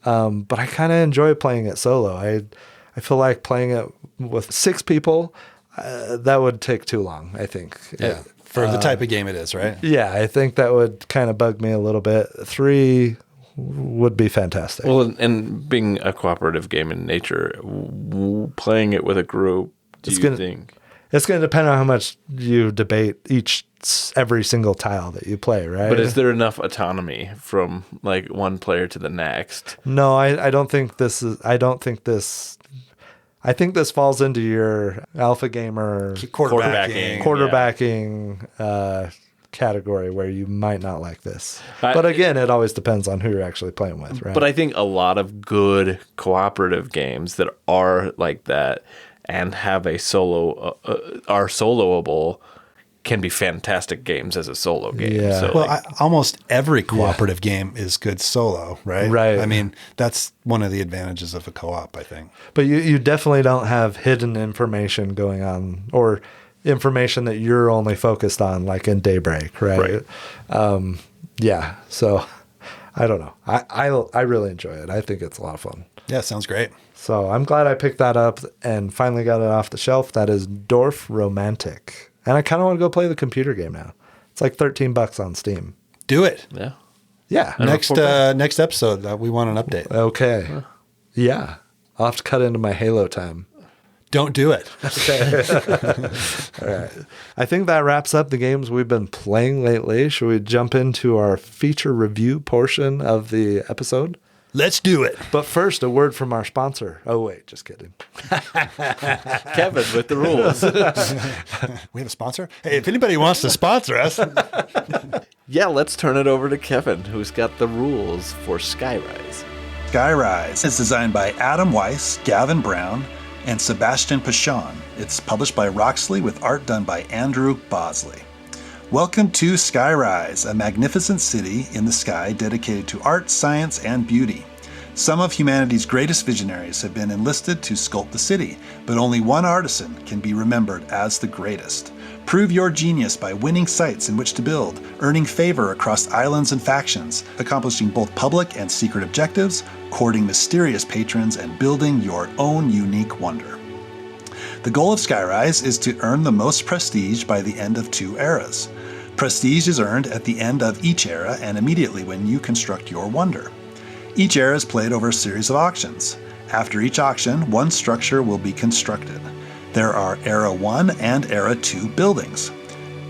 But I kind of enjoy playing it solo. I feel like playing it with 6 people, that would take too long, I think. Yeah. For the type of game it is, right? Yeah, I think that would kind of bug me a little bit. 3 would be fantastic. Well, and being a cooperative game in nature, playing it with a group, do you think? It's going to depend on how much you debate every single tile that you play, right? But is there enough autonomy from like one player to the next? No, I don't think this is. I think this falls into your alpha gamer Quarterbacking category where you might not like this. But again, it always depends on who you're actually playing with, right? But I think a lot of good cooperative games that are like that and have a are soloable can be fantastic games as a solo game. Yeah. So Well, almost every cooperative game is good solo, right? Right. I mean, that's one of the advantages of a co-op, I think. But you definitely don't have hidden information going on or information that you're only focused on, like in Daybreak, right? Right. Yeah. So I don't know. I really enjoy it. I think it's a lot of fun. Yeah, sounds great. So I'm glad I picked that up and finally got it off the shelf. That is Dorfromantik. And I kind of want to go play the computer game now. It's like $13 on Steam. Do it. Yeah. Yeah. Next episode, we want an update. Okay. Yeah. I'll have to cut into my Halo time. Don't do it. All right. I think that wraps up the games we've been playing lately. Should we jump into our feature review portion of the episode? Let's do it. But first, a word from our sponsor. Oh, wait, just kidding. Kevin with the rules. We have a sponsor? Hey, if anybody wants to sponsor us. Yeah, let's turn it over to Kevin, who's got the rules for Skyrise. Skyrise is designed by Adam Wyse, Gavan Brown, and Sébastien Pauchon. It's published by Roxley with art done by Andrew Bosley. Welcome to Skyrise, a magnificent city in the sky dedicated to art, science, and beauty. Some of humanity's greatest visionaries have been enlisted to sculpt the city, but only one artisan can be remembered as the greatest. Prove your genius by winning sites in which to build, earning favor across islands and factions, accomplishing both public and secret objectives, courting mysterious patrons, and building your own unique wonder. The goal of Skyrise is to earn the most prestige by the end of 2 eras. Prestige is earned at the end of each era and immediately when you construct your wonder. Each era is played over a series of auctions. After each auction, one structure will be constructed. There are Era 1 and Era 2 buildings.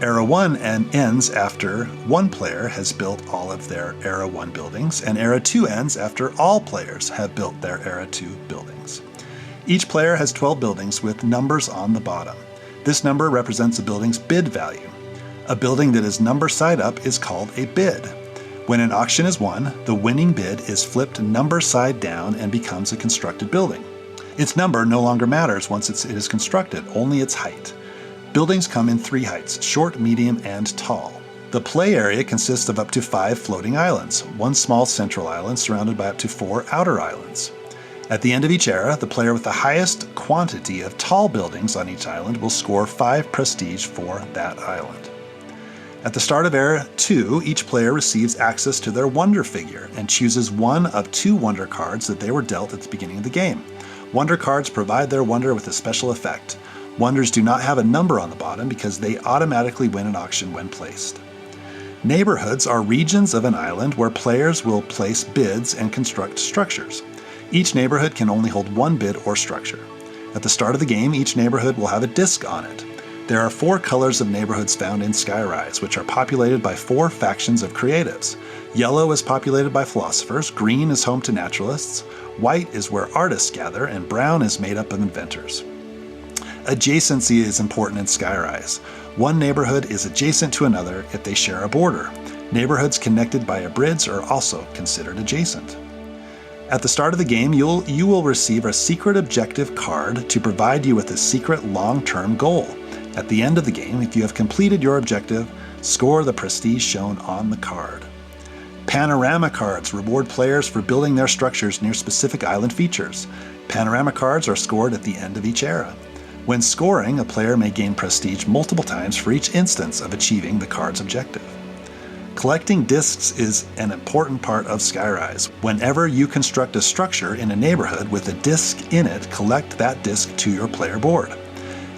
Era 1 ends after one player has built all of their Era 1 buildings, and Era 2 ends after all players have built their Era 2 buildings. Each player has 12 buildings with numbers on the bottom. This number represents a building's bid value. A building that is number side up is called a bid. When an auction is won, the winning bid is flipped number side down and becomes a constructed building. Its number no longer matters once it is constructed, only its height. Buildings come in 3 heights, short, medium, and tall. The play area consists of up to 5 floating islands, 1 small central island surrounded by up to 4 outer islands. At the end of each era, the player with the highest quantity of tall buildings on each island will score 5 prestige for that island. At the start of Era 2, each player receives access to their Wonder figure and chooses one of 2 Wonder cards that they were dealt at the beginning of the game. Wonder cards provide their Wonder with a special effect. Wonders do not have a number on the bottom because they automatically win an auction when placed. Neighborhoods are regions of an island where players will place bids and construct structures. Each neighborhood can only hold 1 bid or structure. At the start of the game, each neighborhood will have a disc on it. There are 4 colors of neighborhoods found in Skyrise, which are populated by 4 factions of creatives. Yellow is populated by philosophers, green is home to naturalists, white is where artists gather, and brown is made up of inventors. Adjacency is important in Skyrise. One neighborhood is adjacent to another if they share a border. Neighborhoods connected by a bridge are also considered adjacent. At the start of the game, you will receive a secret objective card to provide you with a secret long-term goal. At the end of the game, if you have completed your objective, score the prestige shown on the card. Panorama cards reward players for building their structures near specific island features. Panorama cards are scored at the end of each era. When scoring, a player may gain prestige multiple times for each instance of achieving the card's objective. Collecting discs is an important part of Skyrise. Whenever you construct a structure in a neighborhood with a disc in it, collect that disc to your player board.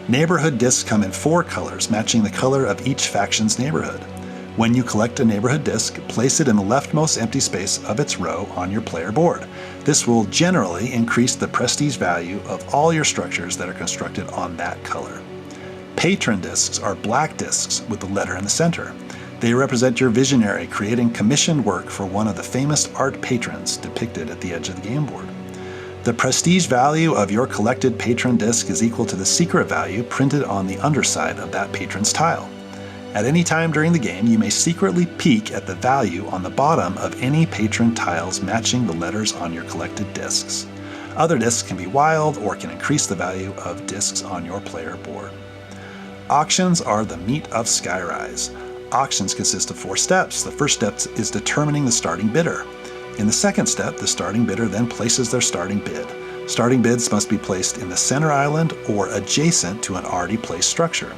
Neighborhood discs come in 4 colors, matching the color of each faction's neighborhood. When you collect a neighborhood disc, place it in the leftmost empty space of its row on your player board. This will generally increase the prestige value of all your structures that are constructed on that color. Patron discs are black discs with the letter in the center. They represent your visionary creating commissioned work for one of the famous art patrons depicted at the edge of the game board. The prestige value of your collected patron disc is equal to the secret value printed on the underside of that patron's tile. At any time during the game, you may secretly peek at the value on the bottom of any patron tiles matching the letters on your collected discs. Other discs can be wild or can increase the value of discs on your player board. Auctions are the meat of Skyrise. Auctions consist of 4 steps. The first step is determining the starting bidder. In the second step, the starting bidder then places their starting bid. Starting bids must be placed in the center island or adjacent to an already placed structure.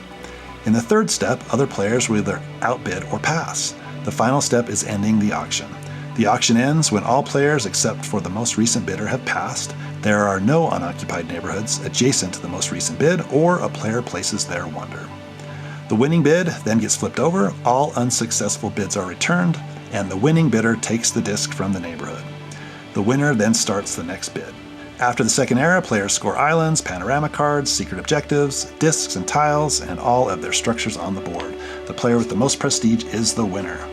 In the third step, other players will either outbid or pass. The final step is ending the auction. The auction ends when all players except for the most recent bidder have passed. There are no unoccupied neighborhoods adjacent to the most recent bid, or a player places their wonder. The winning bid then gets flipped over, all unsuccessful bids are returned, and the winning bidder takes the disc from the neighborhood. The winner then starts the next bid. After the second era, players score islands, panorama cards, secret objectives, discs and tiles, and all of their structures on the board. The player with the most prestige is the winner.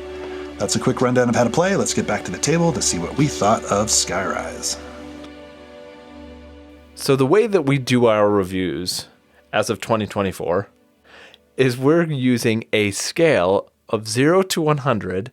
That's a quick rundown of how to play. Let's get back to the table to see what we thought of Skyrise. So the way that we do our reviews as of 2024 is we're using a scale of 0 to 100,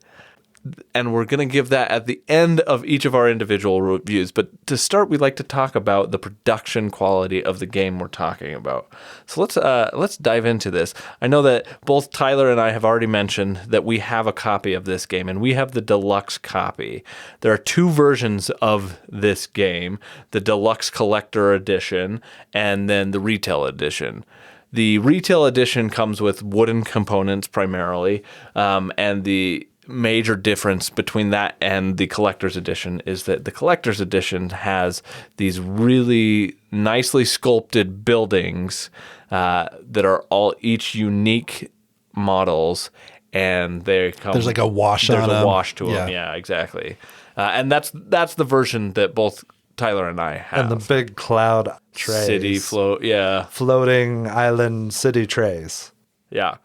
and we're going to give that at the end of each of our individual reviews. But to start, we'd like to talk about the production quality of the game we're talking about. So let's dive into this. I know that both Tyler and I have already mentioned that we have a copy of this game, and we have the deluxe copy. There are two versions of this game, the deluxe collector edition and then the retail edition. The retail edition comes with wooden components primarily, and the major difference between that and the collector's edition is that the collector's edition has these really nicely sculpted buildings that are all each unique models, and they come. There's like a wash on them. There's a wash to them. Yeah, exactly. And that's the version that both Tyler and I have. And the big cloud trays. City float. Yeah. Floating island city trays. Yeah.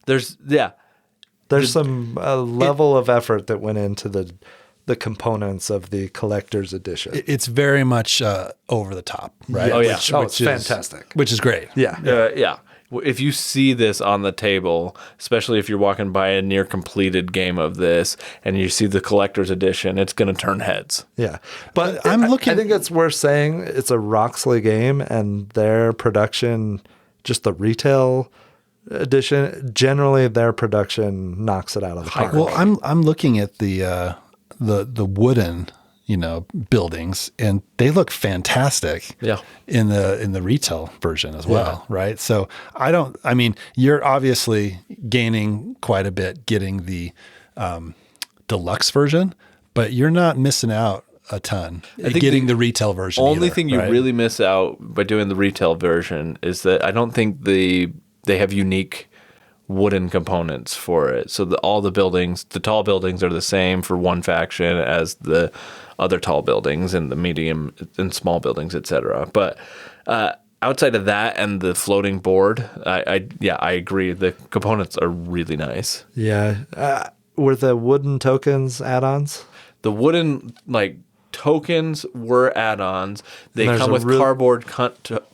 There's some level of effort that went into the components of the collector's edition. It's very much over the top, right? Oh, yeah. It's fantastic. Which is great. Yeah. Yeah. If you see this on the table, especially if you're walking by a near completed game of this and you see the collector's edition, it's going to turn heads. Yeah. But I think it's worth saying it's a Roxley game, and their production, just the retail edition, generally their production knocks it out of the park. Well, I'm looking at the wooden, buildings, and they look fantastic. Yeah. In the retail version as well, right? So you're obviously gaining quite a bit getting the deluxe version, but you're not missing out a ton getting the retail version. Only thing you really miss out by doing the retail version is that I don't think they have unique wooden components for it. So all the buildings, the tall buildings are the same for one faction as the other tall buildings and the medium and small buildings, etc. But outside of that and the floating board, I agree. The components are really nice. Yeah. Were the wooden tokens add-ons? The wooden, tokens were add-ons. They come with cardboard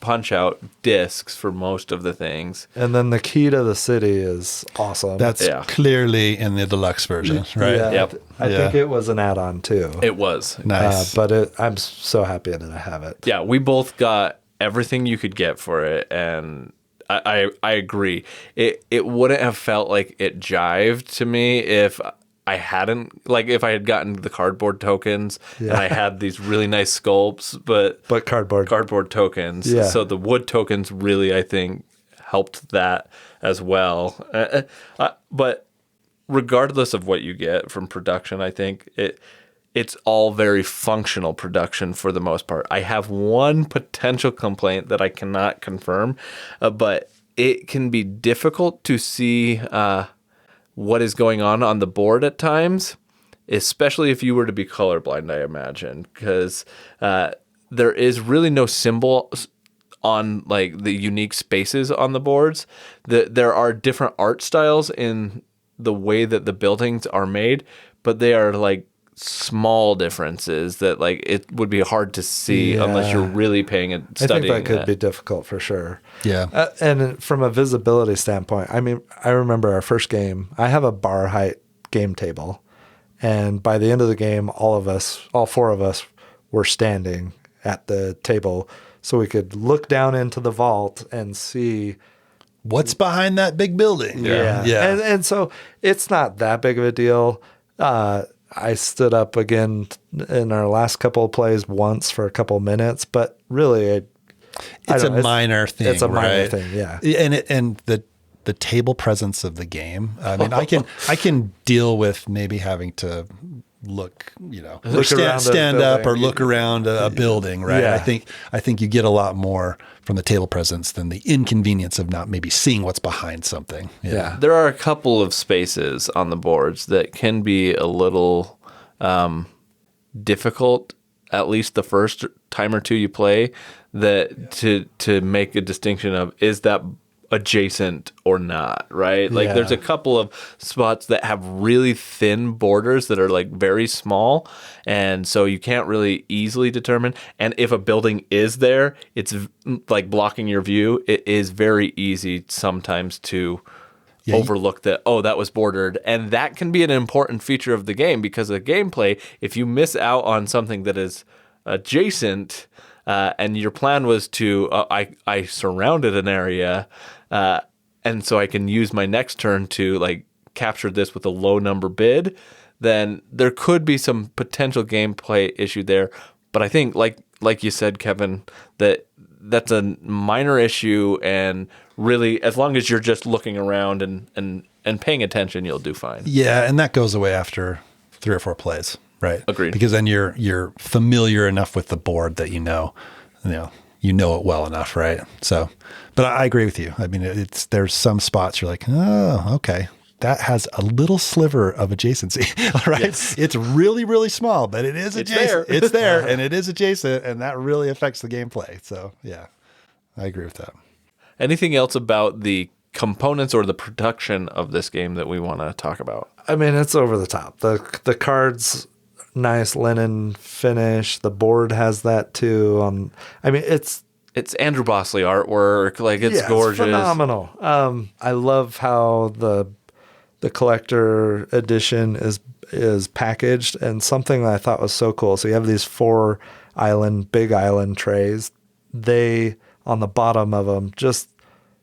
punch-out discs for most of the things. And then the key to the city is awesome. That's clearly in the deluxe version, right? Yeah, Yep. I think it was an add-on too. It was. Nice. But I'm so happy that I have it. Yeah, we both got everything you could get for it, and I agree. It wouldn't have felt like it jived to me if I hadn't, if I had gotten the cardboard tokens and I had these really nice sculpts, but cardboard tokens. Yeah. So the wood tokens really, I think, helped that as well. But regardless of what you get from production, I think it's all very functional production for the most part. I have one potential complaint that I cannot confirm, but it can be difficult to see what is going on the board at times, especially if you were to be colorblind, I imagine, because there is really no symbol on the unique spaces on the boards. There are different art styles in the way that the buildings are made, but they are small differences that it would be hard to see unless you're really studying. I think that could be difficult for sure. Yeah. And from a visibility standpoint, I remember our first game. I have a bar height game table, and by the end of the game, all four of us were standing at the table so we could look down into the vault and see what's behind that big building. Yeah. And so it's not that big of a deal. I stood up again in our last couple of plays once for a couple of minutes, but really it's a minor thing. It's a minor thing, yeah. And the table presence of the game. I mean, I can deal with maybe having to look, Look around a stand up or building. look around a building, right? Yeah. I think you get a lot more from the table presence than the inconvenience of not maybe seeing what's behind something. Yeah. There are a couple of spaces on the boards that can be a little difficult, at least the first time or two you play, that to make a distinction of, is that adjacent or not, right? Like Yeah. there's a couple of spots that have really thin borders that are like very small, and so you can't really easily determine. And if a building is there, it's like blocking your view. It is very easy sometimes to overlook that, oh, that was bordered. And that can be an important feature of the game, because of the gameplay, if you miss out on something that is adjacent, and your plan was to, I surrounded an area, and so I can use my next turn to like capture this with a low number bid, then there could be some potential gameplay issue there. But I think, like you said, Kevin, that's a minor issue, and really, as long as you're just looking around and paying attention, you'll do fine. Yeah, and that goes away after 3 or 4 plays, right? Agreed. Because then you're familiar enough with the board that you know it well enough, right? So, but I agree with you. I mean, there's some spots you're like, oh, okay, that has a little sliver of adjacency, right? Yes. It's really, really small, but it is adjacent. there. It's there, and it is adjacent, and that really affects the gameplay. So, yeah, I agree with that. Anything else about the components or the production of this game that we want to talk about? I mean, it's over the top. The cards, nice linen finish. The board has that too. I mean, it's Andrew Bosley artwork. Like, it's gorgeous. It's phenomenal. I love how the collector edition is packaged, and something that I thought was so cool. So you have these 4 big island trays. They, on the bottom of them,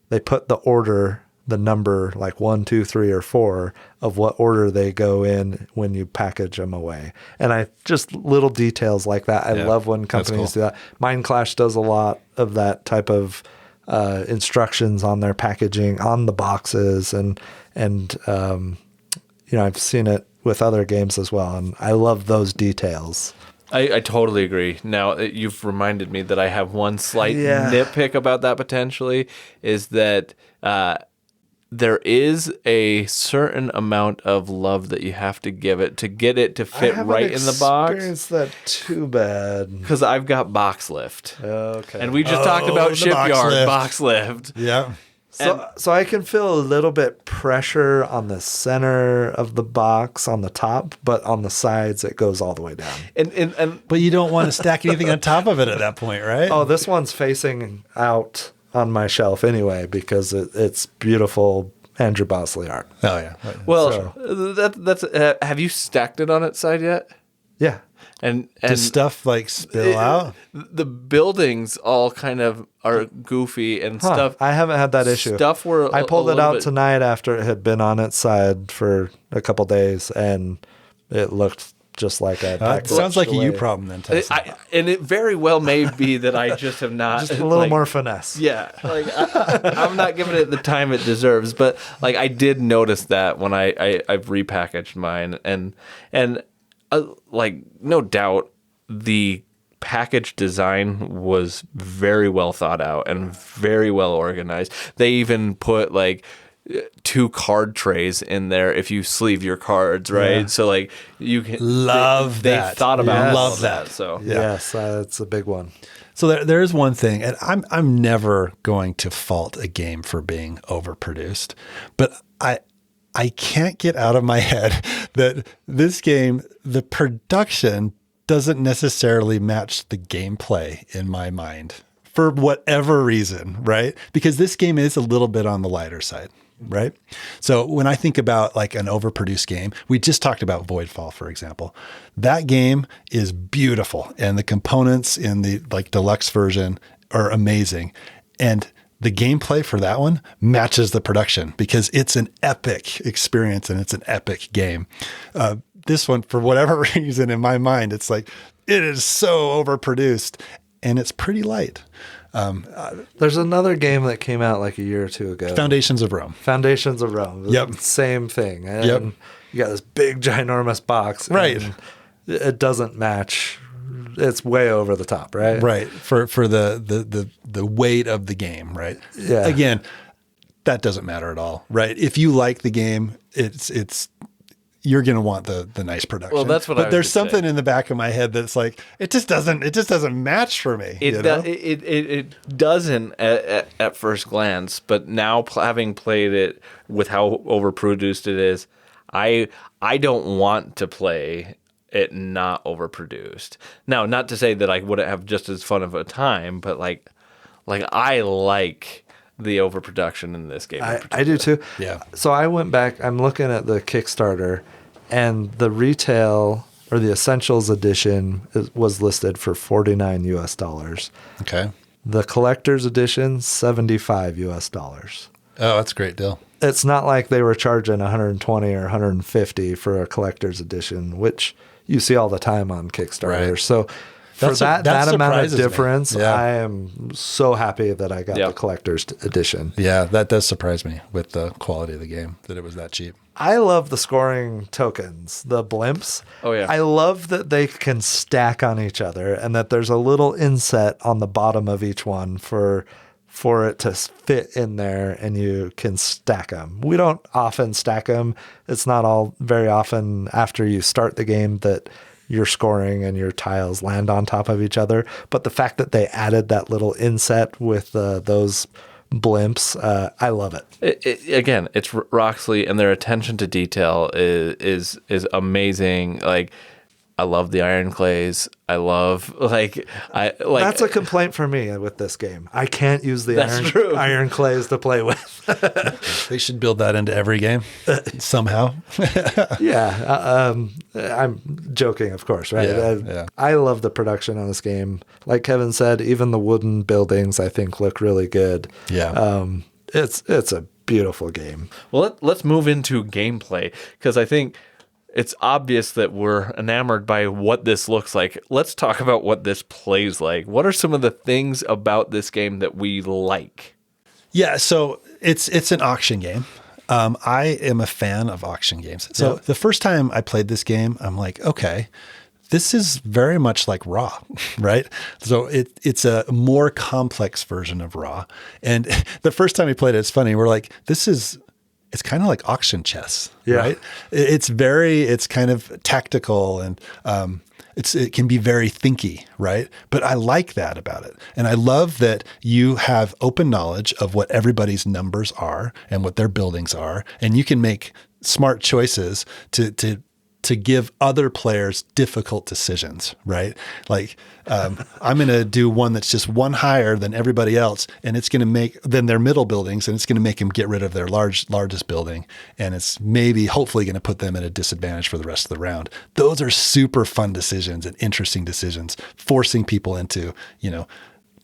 they put the order, the number like 1, 2, 3, or 4 of what order they go in when you package them away. And just little details like that. I love when companies do that. Mind Clash does a lot of that type of instructions on their packaging, on the boxes, and I've seen it with other games as well, and I love those details. I totally agree. Now, you've reminded me that I have one slight nitpick about that potentially, is that there is a certain amount of love that you have to give it to get it to fit right in the box. Experienced that too bad. Because I've got box lift. Okay. And we just talked about the Shipyard box lift. box lift. Yeah. So I can feel a little bit pressure on the center of the box on the top, but on the sides it goes all the way down. And But you don't want to stack anything on top of it at that point, right? Oh, this one's facing out on my shelf anyway because it's beautiful Andrew Bosley art. Oh, yeah. well, that's have you stacked it on its side yet? Yeah. And Does stuff like spill out? The buildings all kind of are goofy and stuff. I haven't had that issue. Stuff were I pulled it out bit, tonight after it had been on its side for a couple days, and it looked just like a pack. Sounds like a you away. problem then, Tyson. and it very well may be that I just have not Just a little more finesse. Yeah, like I'm not giving it the time it deserves, but like I did notice that when I've repackaged mine, and like no doubt the package design was very well thought out and very well organized. They even put like 2 card trays in there if you sleeve your cards, right? Yeah. So like you can Love they that. thought about Yes. all Love of that. So Yes, it's a big one. So there is one thing, and I'm never going to fault a game for being overproduced, but I can't get out of my head that this game, the production doesn't necessarily match the gameplay in my mind for whatever reason, right? Because this game is a little bit on the lighter side, right? So when I think about like an overproduced game, we just talked about Voidfall, for example. That game is beautiful, and the components in the like deluxe version are amazing. And the gameplay for that one matches the production because it's an epic experience and it's an epic game. This one, for whatever reason in my mind, it's like, it is so overproduced. and it's pretty light. There's another game that came out like a year or two ago. Foundations of Rome. Foundations of Rome. Yep. Same thing. And Yep. you got this big, ginormous box. Right. And it doesn't match. It's way over the top, right? Right. For the weight of the game, right? Yeah. Again, that doesn't matter at all, right? If you like the game, it's you're going to want the nice production. Well, that's what I But was there's gonna something say. in the back of my head that's like, it just doesn't match for me. It you know? it doesn't at first glance, but now having played it with how overproduced it is, I don't want to play it not overproduced. Now, not to say that I wouldn't have just as fun of a time, but like I like the overproduction in this game. I do too. Yeah. So I went back, I'm looking at the Kickstarter, and the retail or the Essentials edition was listed for $49 US. Okay. The collector's edition, $75 US. Oh, that's a great deal. It's not like they were charging 120 or 150 for a collector's edition, which you see all the time on Kickstarter. Right. So for That that amount of surprises me. difference, Yeah. I am so happy that I got Yep. the collector's edition. Yeah, that does surprise me with the quality of the game, that it was that cheap. I love the scoring tokens, the blimps. Oh, yeah. I love that they can stack on each other and that there's a little inset on the bottom of each one for it to fit in there and you can stack them. We don't often stack them. It's not all very often after you start the game that your scoring and your tiles land on top of each other. But the fact that they added that little inset with those blimps, I love it. Again, it's Roxley, and their attention to detail is amazing. Like, I love the iron clays. I love That's a complaint for me with this game. I can't use the That's true. iron clays to play with. They should build that into every game somehow. Yeah, I'm joking, of course, right? Yeah. I love the production on this game. Like Kevin said, even the wooden buildings I think look really good. Yeah. It's a beautiful game. Well, let's move into gameplay, because I think it's obvious that we're enamored by what this looks like. Let's talk about what this plays like. What are some of the things about this game that we like? Yeah, so it's an auction game. I am a fan of auction games. So Yeah. the first time I played this game, I'm like, okay, this is very much like Raw, right? So it's a more complex version of Raw. And the first time we played it, it's funny. We're like, it's kind of like auction chess, Yeah. right? It's kind of tactical and it can be very thinky, right? But I like that about it. And I love that you have open knowledge of what everybody's numbers are and what their buildings are. And you can make smart choices to give other players difficult decisions, right? Like, I'm going to do one that's just one higher than everybody else, and it's going to make then their middle buildings, and it's going to make them get rid of their largest building, and it's hopefully going to put them at a disadvantage for the rest of the round. Those are super fun decisions and interesting decisions, forcing people into,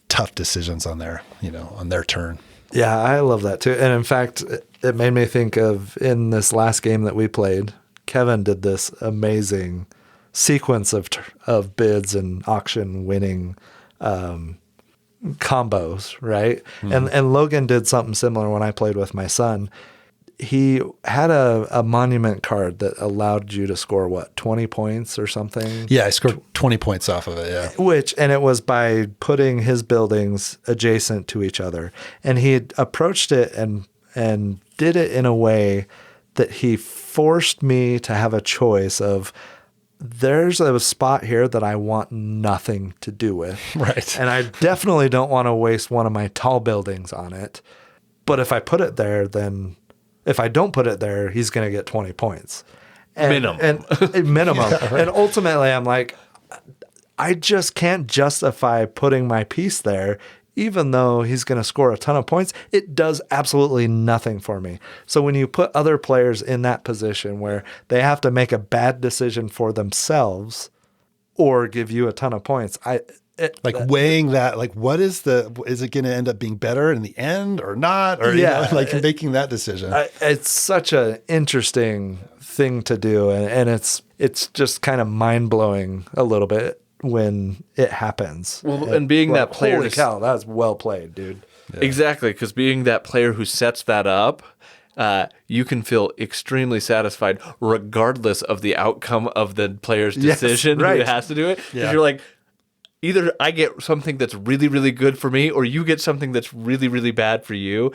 tough decisions on their turn. Yeah, I love that too. And in fact, it made me think of in this last game that we played, Kevin did this amazing sequence of bids and auction winning combos, right? Mm-hmm. And Logan did something similar when I played with my son. He had a monument card that allowed you to score 20 points or something? Yeah, I scored 20 points off of it, yeah. And it was by putting his buildings adjacent to each other. And he had approached it and did it in a way that he forced me to have a choice of, there's a spot here that I want nothing to do with. Right. And I definitely don't want to waste one of my tall buildings on it. But if I put it there, then if I don't put it there, he's going to get 20 points. Minimum. Yeah. And ultimately, I'm like, I just can't justify putting my piece there. Even though he's going to score a ton of points, it does absolutely nothing for me. So when you put other players in that position where they have to make a bad decision for themselves or give you a ton of points, weighing that, like, is it going to end up being better in the end or not? Or, making that decision. It's such an interesting thing to do. And it's just kind of mind blowing a little bit when it happens. Well, and being that player, holy cow, that's well played, dude. Yeah. Exactly, because being that player who sets that up, you can feel extremely satisfied regardless of the outcome of the player's decision who has to do it. Because you're like, either I get something that's really, really good for me, or you get something that's really, really bad for you.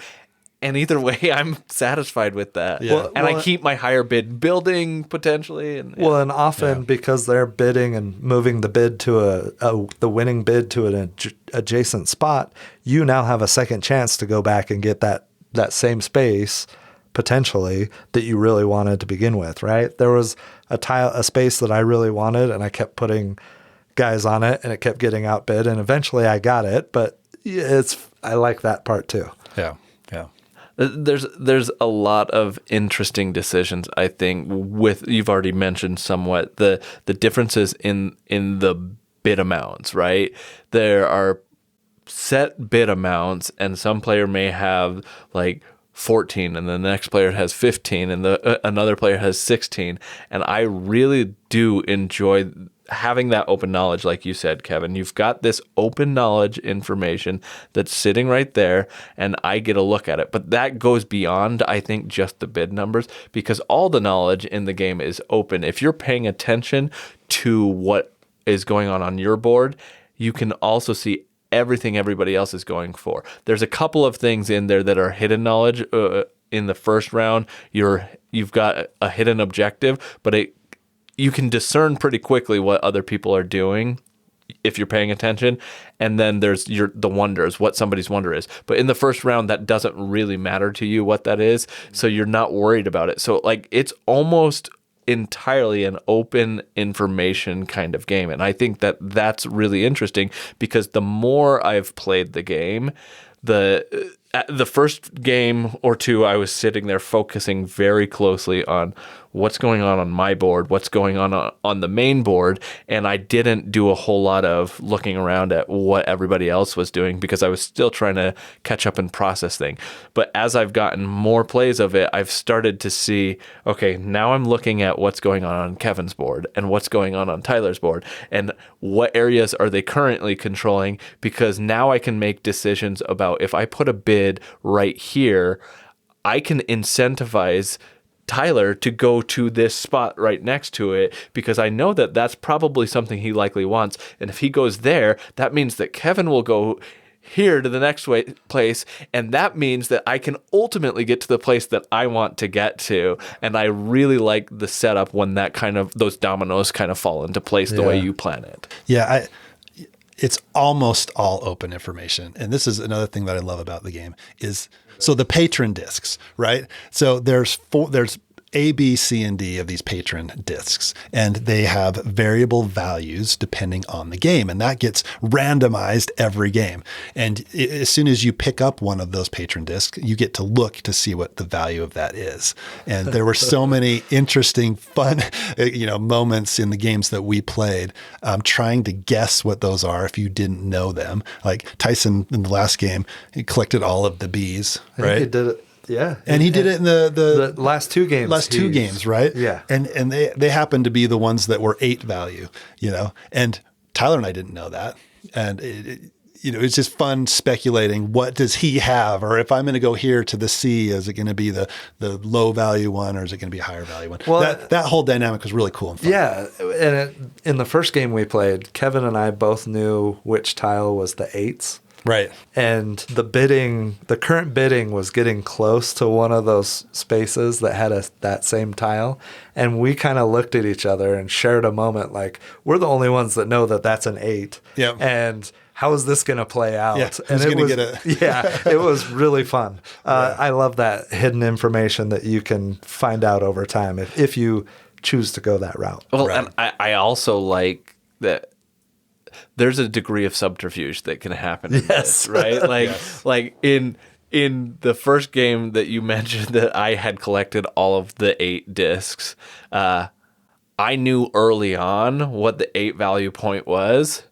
And either way, I'm satisfied with that. Yeah. I keep my higher bid building potentially. And often because they're bidding and moving the bid to the winning bid to an adjacent spot, you now have a second chance to go back and get that same space potentially that you really wanted to begin with, right? There was a space that I really wanted, and I kept putting guys on it, and it kept getting outbid, and eventually I got it. But I like that part too. Yeah, yeah. There's a lot of interesting decisions, I think, you've already mentioned somewhat the differences in the bid amounts, right? There are set bid amounts, and some player may have like 14, and the next player has 15, and another player has 16. And I really do enjoy having that open knowledge, like you said, Kevin. You've got this open knowledge information that's sitting right there, and I get a look at it. But that goes beyond, I think, just the bid numbers, because all the knowledge in the game is open. If you're paying attention to what is going on your board, you can also see everything everybody else is going for. There's a couple of things in there that are hidden knowledge. In the first round, you've got a hidden objective, but you can discern pretty quickly what other people are doing if you're paying attention. And then there's the wonders, what somebody's wonder is. But in the first round, that doesn't really matter to you what that is, so you're not worried about it. So like it's almost entirely an open information kind of game. And I think that that's really interesting, because the more I've played the game, the first game or two, I was sitting there focusing very closely on what's going on my board, what's going on the main board, and I didn't do a whole lot of looking around at what everybody else was doing, because I was still trying to catch up and process things. But as I've gotten more plays of it, I've started to see, okay, now I'm looking at what's going on Kevin's board and what's going on Tyler's board, and what areas are they currently controlling, because now I can make decisions about, if I put a bid right here, I can incentivize Tyler to go to this spot right next to it, because I know that that's probably something he likely wants. And if he goes there, that means that Kevin will go here to the next place, and that means that I can ultimately get to the place that I want to get to. And I really like the setup when those dominoes kind of fall into place the way you plan it. Yeah, it's almost all open information. And this is another thing that I love about the game is, so the patron discs, right? So there's A, B, C, and D of these patron discs, and they have variable values depending on the game, and that gets randomized every game. And as soon as you pick up one of those patron discs, you get to look to see what the value of that is. And there were so many interesting, fun, moments in the games that we played, trying to guess what those are if you didn't know them. Like Tyson in the last game, he collected all of the Bs, right? He did it. Yeah. And he did it in the last two games. Last two games, right? Yeah. And they happened to be the ones that were 8 value, And Tyler and I didn't know that. And it's just fun speculating, what does he have? Or if I'm going to go here to the C, is it going to be the low value one, or is it going to be a higher value one? Well, that whole dynamic was really cool and fun. Yeah. And in the first game we played, Kevin and I both knew which tile was the 8s. Right. And the current bidding was getting close to one of those spaces that had that same tile. And we kind of looked at each other and shared a moment like, we're the only ones that know that that's an 8. Yep. And how is this going to play out? Yeah, and who's going to get it? Yeah, it was really fun. I love that hidden information that you can find out over time if you choose to go that route. Well, right. And I also like that there's a degree of subterfuge that can happen in this, right? Like, like in the first game that you mentioned that I had collected all of the 8 discs, I knew early on what the 8 value point was,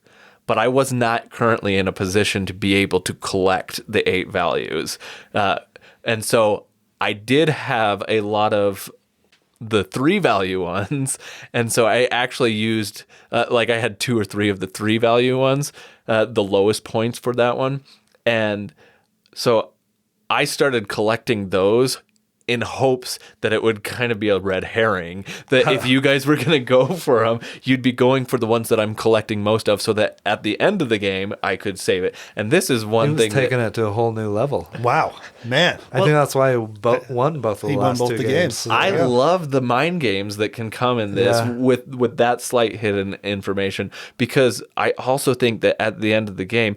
but I was not currently in a position to be able to collect the 8 values. And so I did have a lot of the 3 value ones. And so I actually used, I had 2 or 3 of the 3 value ones, the lowest points for that one. And so I started collecting those in hopes that it would kind of be a red herring, that if you guys were going to go for them, you'd be going for the ones that I'm collecting most of, so that at the end of the game, I could save it. And this is one thing. Taking it to a whole new level. Wow, man. I think that's why he won both of the last two games. I love the mind games that can come in this with that slight hidden information, because I also think that at the end of the game,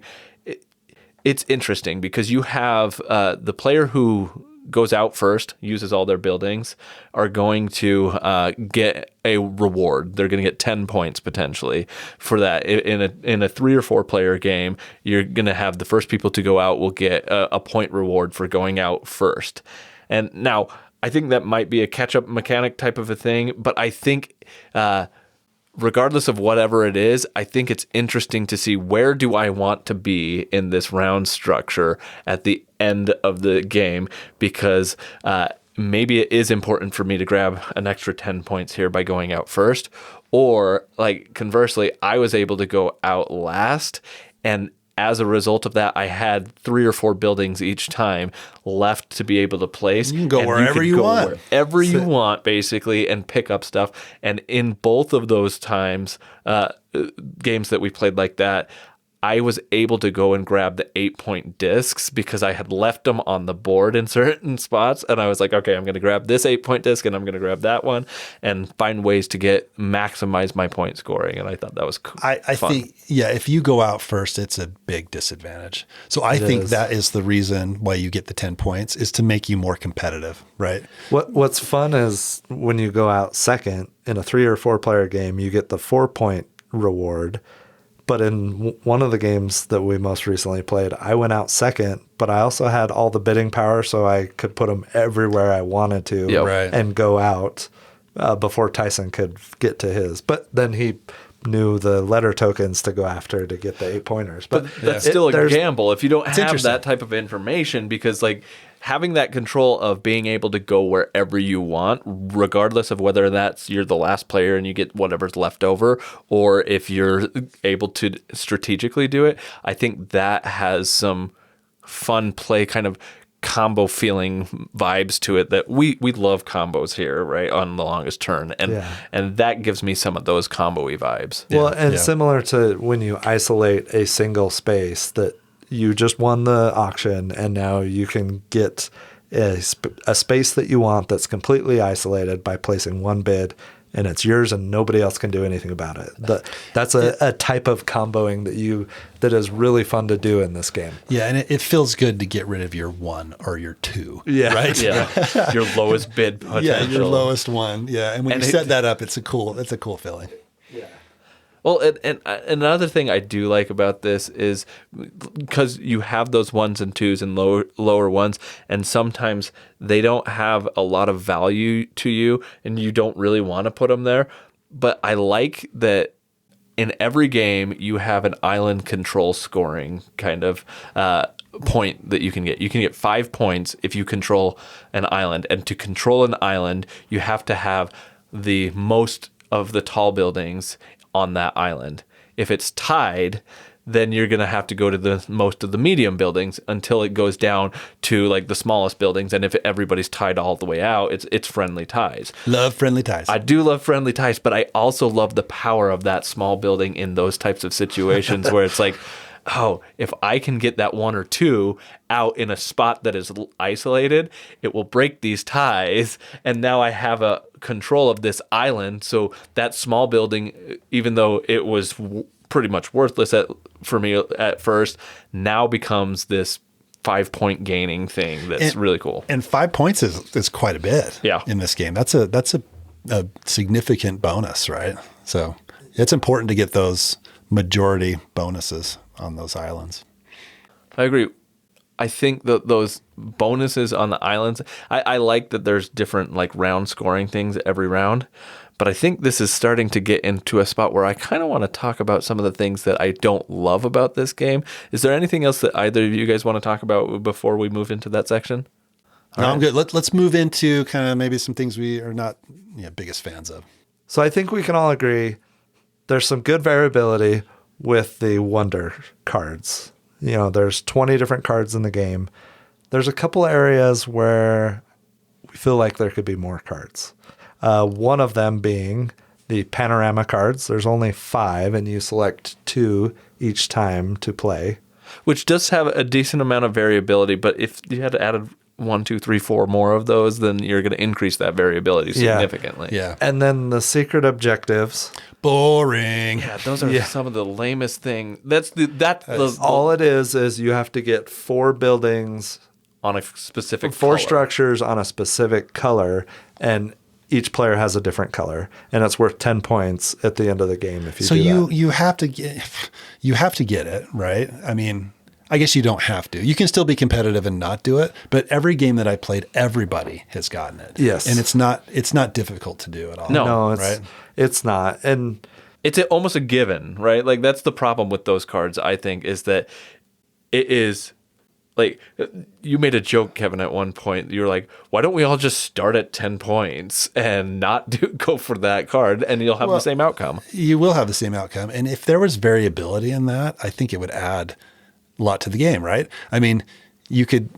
it's interesting because you have the player who goes out first, uses all their buildings, are going to get a reward. They're going to get 10 points potentially for that. In a 3 or 4 player game, you're going to have the first people to go out will get a point reward for going out first. And now, I think that might be a catch-up mechanic type of a thing, but I think regardless of whatever it is, I think it's interesting to see where do I want to be in this round structure at the end of the game, because maybe it is important for me to grab an extra 10 points here by going out first, or like conversely, I was able to go out last, and as a result of that, I had 3 or 4 buildings each time left to be able to place. You can go wherever you want. Wherever you want, basically, and pick up stuff. And in both of those times, games that we played like that, I was able to go and grab the 8-point discs because I had left them on the board in certain spots. And I was like, okay, I'm going to grab this 8-point disc and I'm going to grab that one and find ways to maximize my point scoring. And I thought that was cool. I think, if you go out first, it's a big disadvantage. So I think that is the reason why you get the 10 points, is to make you more competitive, right? What's fun is when you go out second in a 3 or 4 player game, you get the 4-point reward. But in one of the games that we most recently played, I went out second, but I also had all the bidding power, so I could put them everywhere I wanted to and go out before Tyson could get to his. But then he knew the letter tokens to go after to get the 8-pointers. But that's still a gamble if you don't have that type of information, because having that control of being able to go wherever you want, regardless of whether you're the last player and you get whatever's left over, or if you're able to strategically do it, I think that has some fun play kind of combo feeling vibes to it that we love combos here, right, on the longest turn. And that gives me some of those combo-y vibes. Similar to when you isolate a single space that you just won the auction, and now you can get a space that you want that's completely isolated by placing one bid, and it's yours and nobody else can do anything about it. That's a type of comboing that is really fun to do in this game. Yeah, and it feels good to get rid of your 1 or your 2. Yeah. Right? Yeah. Your lowest bid potential. Yeah, your lowest one. Yeah, and when you set that up, it's a cool feeling. Yeah. Well, and another thing I do like about this is because you have those 1s and 2s and lower ones, and sometimes they don't have a lot of value to you, and you don't really want to put them there. But I like that in every game you have an island control scoring kind of point that you can get. You can get 5 points if you control an island, and to control an island, you have to have the most of the tall buildings on that island. If it's tied, then you're going to have to go to the most of the medium buildings until it goes down to the smallest buildings. And if everybody's tied all the way out, it's friendly ties. Love friendly ties. I do love friendly ties, but I also love the power of that small building in those types of situations where it's like, oh, if I can get that 1 or 2 out in a spot that is isolated, it will break these ties, and now I have a control of this island. So that small building, even though it was pretty much worthless for me at first, now becomes this 5-point gaining thing that's really cool. And 5 points is quite a bit in this game. That's a significant bonus, right? So it's important to get those majority bonuses on those islands. I agree. I think that those bonuses on the islands, I like that there's different round scoring things every round, but I think this is starting to get into a spot where I kind of want to talk about some of the things that I don't love about this game. Is there anything else that either of you guys want to talk about before we move into that section? No, I'm good. Let's move into kind of maybe some things we are not biggest fans of. So I think we can all agree there's some good variability with the wonder cards. There's 20 different cards in the game. There's a couple areas where we feel like there could be more cards. One of them being the panorama cards. There's only 5, and you select 2 each time to play. Which does have a decent amount of variability, but if you had added 1, 2, 3, 4 more of those, then you're going to increase that variability significantly. Yeah. And then the secret objectives. Boring. Yeah, those are some of the lamest thing. All it is you have to get 4 buildings on a specific 4 color. structures on a specific color, and each player has a different color, and it's worth 10 points at the end of the game if you do that. you have to get it, right? I mean, I guess you don't have to. You can still be competitive and not do it, but every game that I played, everybody has gotten it. Yes. And it's not difficult to do at all. No, right? It's not. And It's almost a given, right? Like that's the problem with those cards, I think, is that it is like you made a joke, Kevin, at one point. You were like, why don't we all just start at 10 points and not go for that card and you'll have the same outcome? You will have the same outcome. And if there was variability in that, I think it would add a lot to the game, right? I mean, you could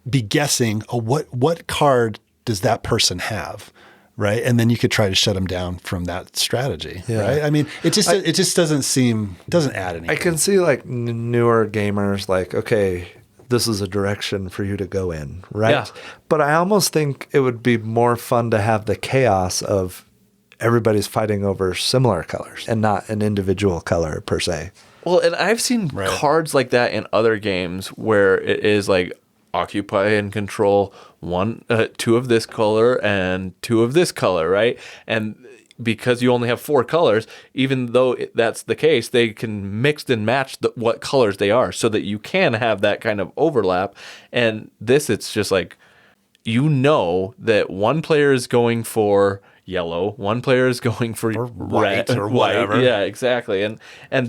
be guessing, what card does that person have? Right. And then you could try to shut them down from that strategy. Yeah. Right. I mean, it just doesn't add anything. I can see like newer gamers like, okay, this is a direction for you to go in. Right. Yeah. But I almost think it would be more fun to have the chaos of everybody's fighting over similar colors and not an individual color per se. Well, and I've seen cards like that in other games where it is like occupy and control 2 of this color and 2 of this color, right? And because you only have 4 colors, even though that's the case, they can mix and match what colors they are so that you can have that kind of overlap. And it's just like, that one player is going for yellow, one player is going for white red or whatever. Yeah, exactly. And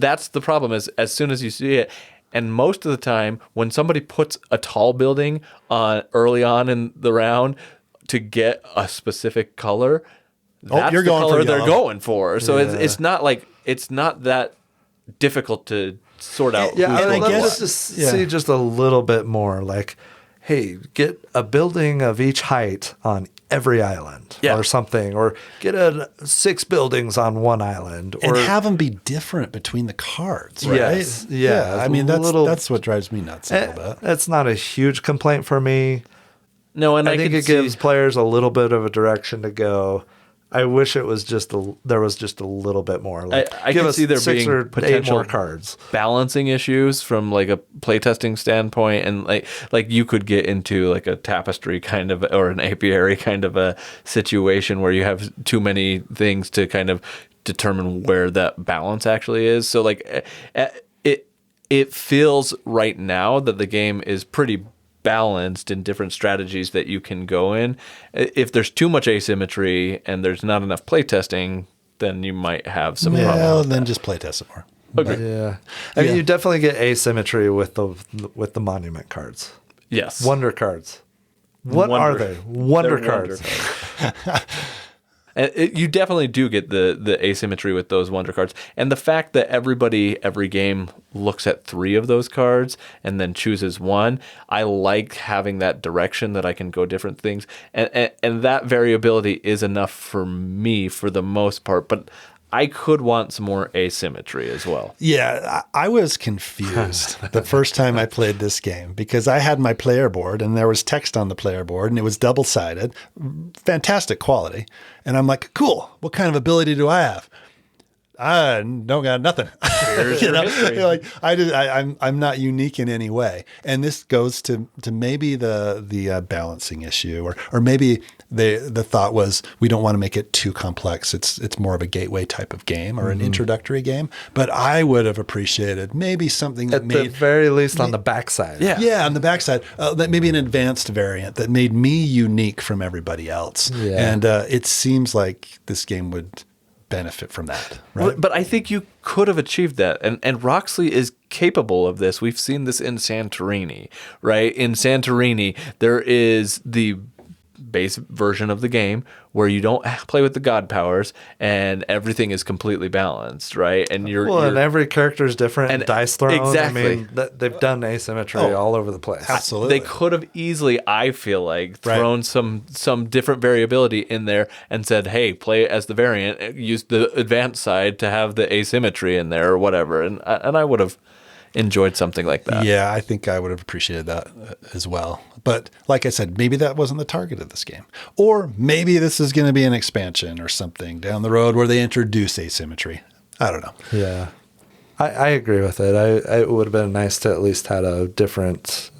that's the problem is as soon as you see it, and most of the time when somebody puts a tall building on early on in the round to get a specific color, that's you're the going color for they're yellow. going for. So it's not that difficult to sort out. Yeah, who's and going I for guess what. see just a little bit more like, hey, get a building of each height on every island or something, or get 6 buildings on one island, or and have them be different between the cards, right? Yes, yeah. I mean, that's what drives me nuts a little bit. That's not a huge complaint for me. No, and I think it gives players a little bit of a direction to go. I wish it was there was just a little bit more. Like, I give can us see there 6 being or 8 potential more cards. balancing issues from like a playtesting standpoint, and like you could get into like a tapestry kind of or an apiary kind of a situation where you have too many things to kind of determine where that balance actually is. So like it feels right now that the game is pretty balanced in different strategies that you can go in. If there's too much asymmetry and there's not enough playtesting, then you might have some problems. Well, then just playtest it more. Yeah, I mean, you definitely get asymmetry with the monument cards. Yes, Wonder cards. What are they? Wonder They're cards. And you definitely do get the asymmetry with those wonder cards. And the fact that every game looks at 3 of those cards and then chooses one, I like having that direction that I can go different things. And that variability is enough for me for the most part. But I could want some more asymmetry as well. Yeah, I was confused the first time I played this game because I had my player board and there was text on the player board and it was double-sided, fantastic quality. And I'm like, cool, what kind of ability do I have? I don't got nothing. Here's your history. Like I'm not unique in any way. And this goes to maybe the balancing issue, or maybe the thought was we don't want to make it too complex. It's more of a gateway type of game or an introductory game. But I would have appreciated maybe something that At the very least on the backside. yeah, on the backside, that maybe an advanced variant that made me unique from everybody else. Yeah. And it seems like this game would benefit from that, right? But I think you could have achieved that. And Roxley is capable of this. We've seen this in Santorini, right? In Santorini, there is the base version of the game where you don't play with the god powers and everything is completely balanced, right? And and every character is different and dice thrown. Exactly. I mean, they've done asymmetry all over the place. Absolutely. They could have easily, I feel like, thrown some different variability in there and said, hey, play it as the variant, use the advanced side to have the asymmetry in there or whatever. And I would have enjoyed something like that. Yeah, I think I would have appreciated that as well. But like I said, maybe that wasn't the target of this game. Or maybe this is going to be an expansion or something down the road where they introduce asymmetry. I don't know. Yeah. I agree with it. It would have been nice to at least had a different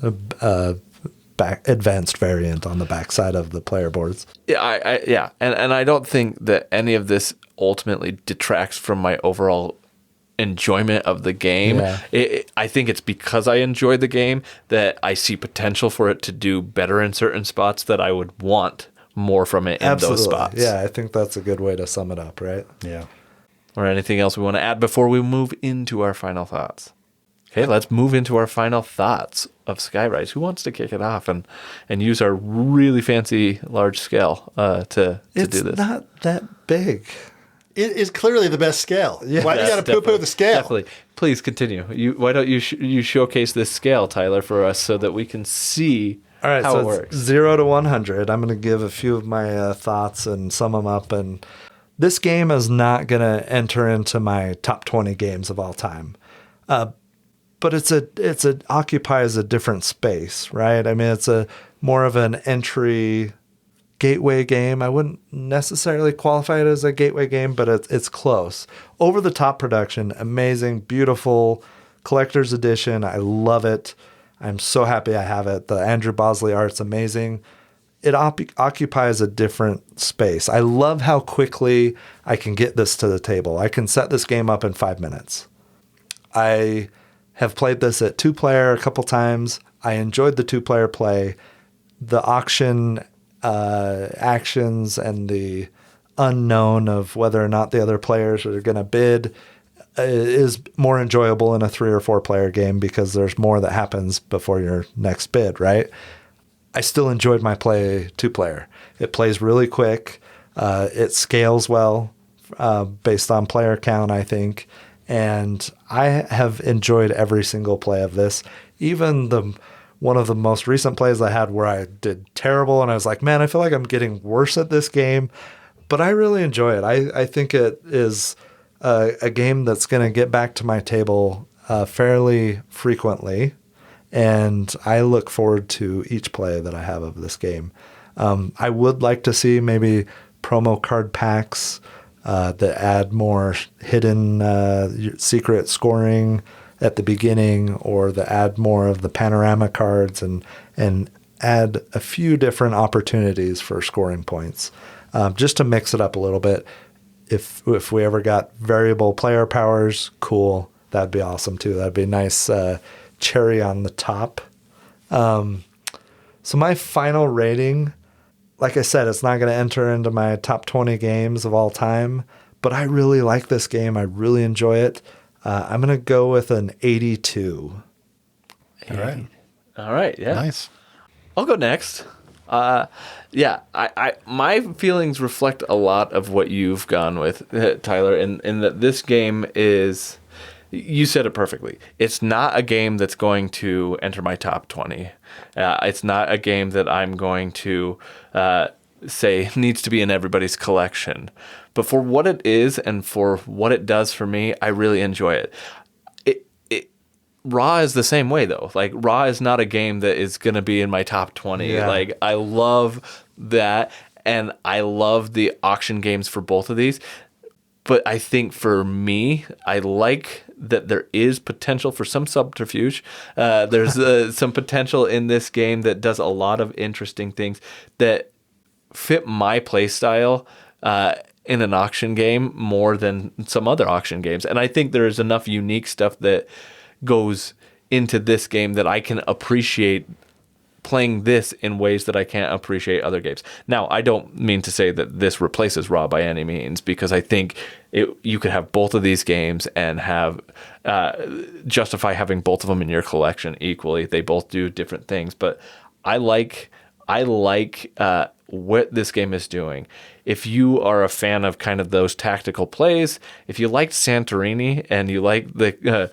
advanced variant on the backside of the player boards. Yeah, and I don't think that any of this ultimately detracts from my overall enjoyment of the game. Yeah. I think it's because I enjoy the game that I see potential for it to do better in certain spots, that I would want more from it in those spots. Yeah, I think that's a good way to sum it up, right? Yeah. Or anything else we want to add before we move into our final thoughts? Okay, let's move into our final thoughts of Skyrise. Who wants to kick it off and use our really fancy large scale to do this? It's not that big. It is clearly the best scale. Yeah, why do you got to poo-poo the scale? Definitely. Please continue. Why don't you showcase this scale, Tyler, for us so that we can see how it works? 0 to 100. I'm going to give a few of my thoughts and sum them up. And this game is not going to enter into my top 20 games of all time. But it occupies a different space, right? I mean, it's a more of an entry gateway game. I wouldn't necessarily qualify it as a gateway game, but it's close. Over the top production, amazing, beautiful collector's edition. I love it. I'm so happy I have it. The Andrew Bosley art's amazing. It occupies a different space. I love how quickly I can get this to the table. I can set this game up in 5 minutes. I have played this at 2-player a couple times. I enjoyed the 2-player play. The auction actions and the unknown of whether or not the other players are going to bid is more enjoyable in a 3 or 4-player game because there's more that happens before your next bid, right? I still enjoyed my play 2-player. It plays really quick. It scales well based on player count, I think. And I have enjoyed every single play of this. Even one of the most recent plays I had where I did terrible and I was like, man, I feel like I'm getting worse at this game. But I really enjoy it. I think it is a game that's going to get back to my table fairly frequently. And I look forward to each play that I have of this game. I would like to see maybe promo card packs that add more hidden secret scoring at the beginning, or that add more of the panorama cards and add a few different opportunities for scoring points, just to mix it up a little bit. If we ever got variable player powers, cool. That'd be awesome too. That'd be a nice cherry on the top. So my final rating, like I said, it's not going to enter into my top 20 games of all time, but I really like this game. I really enjoy it. I'm going to go with an 82. All right. Yeah. Nice. I'll go next. I my feelings reflect a lot of what you've gone with, Tyler, in that this game is, you said it perfectly. It's not a game that's going to enter my top 20. It's not a game that I'm going to say needs to be in everybody's collection. But for what it is and for what it does for me, I really enjoy it. Raw is the same way, though. Like, Raw is not a game that is going to be in my top 20. Yeah. Like, I love that, and I love the auction games for both of these. But I think for me, I like that there is potential for some subterfuge. There's some potential in this game that does a lot of interesting things that fit my play style in an auction game more than some other auction games. And I think there is enough unique stuff that goes into this game that I can appreciate playing this in ways that I can't appreciate other games. Now, I don't mean to say that this replaces Raw by any means, because I think you could have both of these games and have justify having both of them in your collection equally. They both do different things, but I like what this game is doing. If you are a fan of kind of those tactical plays, if you liked Santorini and you like the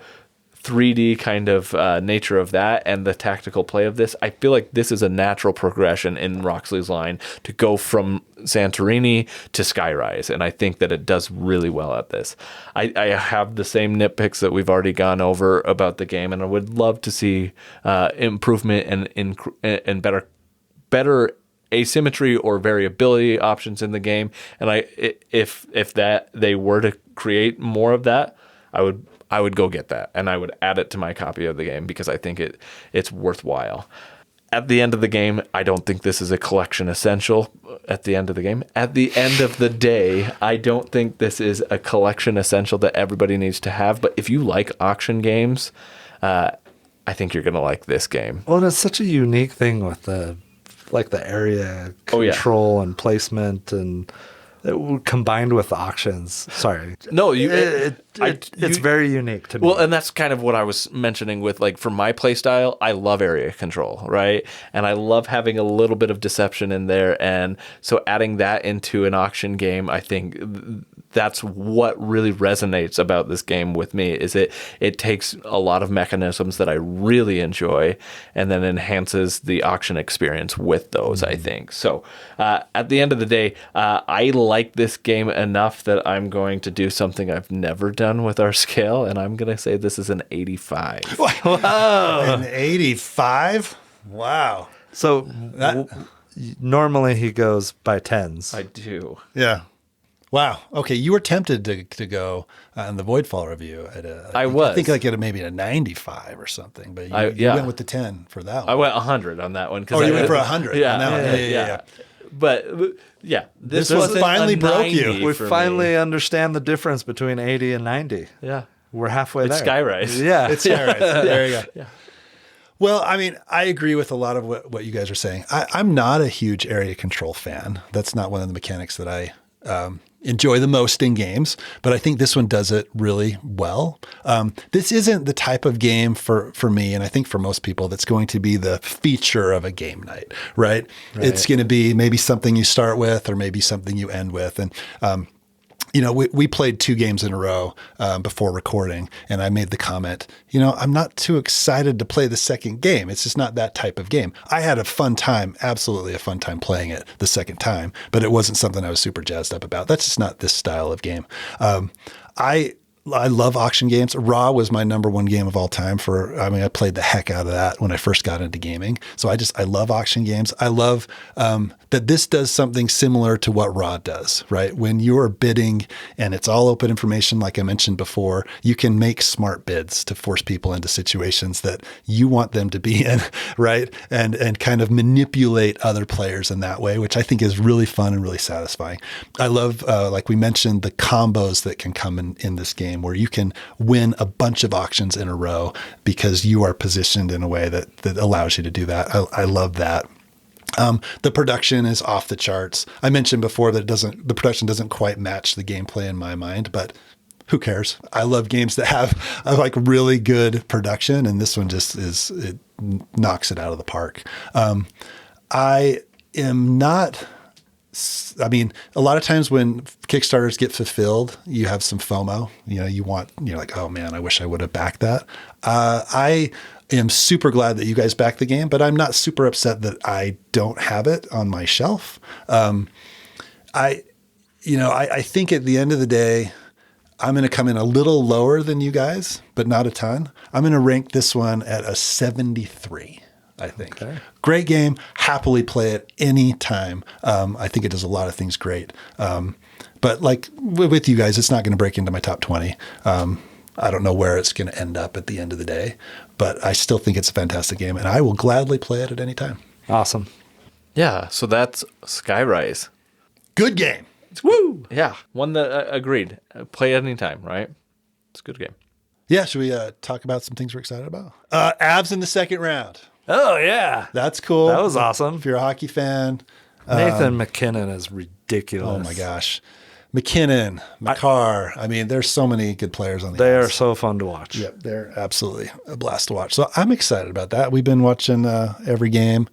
3D kind of nature of that and the tactical play of this, I feel like this is a natural progression in Roxley's line to go from Santorini to Skyrise, and I think that it does really well at this. I have the same nitpicks that we've already gone over about the game, and I would love to see improvement and better asymmetry or variability options in the game. And if that they were to create more of that, I would go get that, and I would add it to my copy of the game because I think it's worthwhile. At the end of the game, I don't think this is a collection essential. At the end of the game, at the end of the day, I don't think this is a collection essential that everybody needs to have. But if you like auction games, I think you're going to like this game. Well, and it's such a unique thing with the area control and placement and combined with auctions. Sorry. No, it's very unique to me. Well, and that's kind of what I was mentioning with, like, for my play style, I love area control, right? And I love having a little bit of deception in there. And so adding that into an auction game, I think that's what really resonates about this game with me, is it takes a lot of mechanisms that I really enjoy and then enhances the auction experience with those, I think. So at the end of the day, I like this game enough that I'm going to do something I've never done with our scale, and I'm going to say this is an 85. Wow. An 85? Wow. So normally he goes by tens. I do. Yeah. Wow. Okay, you were tempted to go on the Voidfall review at I think like at maybe a 95 or something, but you went with the 10 for that one. I went 100 on that one. Oh, you went for 100. Yeah. On that one. Yeah. But yeah, this one finally broke you. We finally understand the difference between 80 and 90. Yeah, we're halfway it's there. Skyrise. Yeah, it's Skyrise. There you go. Yeah. Well, I mean, I agree with a lot of what you guys are saying. I'm not a huge area control fan. That's not one of the mechanics that I enjoy the most in games, but I think this one does it really well. This isn't the type of game for me, and I think for most people, that's going to be the feature of a game night, right? It's going to be maybe something you start with or maybe something you end with. And we played 2 games in a row before recording, and I made the comment, I'm not too excited to play the second game. It's just not that type of game. I had a fun time, absolutely a fun time playing it the second time, but it wasn't something I was super jazzed up about. That's just not this style of game. I love auction games. Raw was my number 1 game of all time I played the heck out of that when I first got into gaming. So I love auction games. I love that this does something similar to what Raw does, right? When you're bidding and it's all open information, like I mentioned before, you can make smart bids to force people into situations that you want them to be in, right? And kind of manipulate other players in that way, which I think is really fun and really satisfying. I love, like we mentioned, the combos that can come in this game, where you can win a bunch of auctions in a row because you are positioned in a way that allows you to do that. I love that. The production is off the charts. I mentioned before that the production doesn't quite match the gameplay in my mind, but who cares? I love games that have like really good production, and this one just it knocks it out of the park. I am not. I mean, a lot of times when Kickstarters get fulfilled, you have some FOMO. You're like, oh man, I wish I would have backed that. I am super glad that you guys backed the game, but I'm not super upset that I don't have it on my shelf. I think at the end of the day, I'm going to come in a little lower than you guys, but not a ton. I'm going to rank this one at a 73. I think. Okay. Great game. Happily play it any time. I think it does a lot of things great. But like with you guys, it's not going to break into my top 20. I don't know where it's going to end up at the end of the day, but I still think it's a fantastic game, and I will gladly play it at any time. Awesome. Yeah, so that's Skyrise. Good game. Woo! Yeah, one that agreed. Play at any time, right? It's a good game. Yeah, should we talk about some things we're excited about? Avs in the second round. Oh, yeah. That's cool. That was awesome. If you're a hockey fan. Nathan McKinnon is ridiculous. Oh, my gosh. McKinnon, McCarr. I mean, there's so many good players on the They Avs. are so fun to watch. Yep, they're absolutely a blast to watch. So I'm excited about that. We've been watching every game,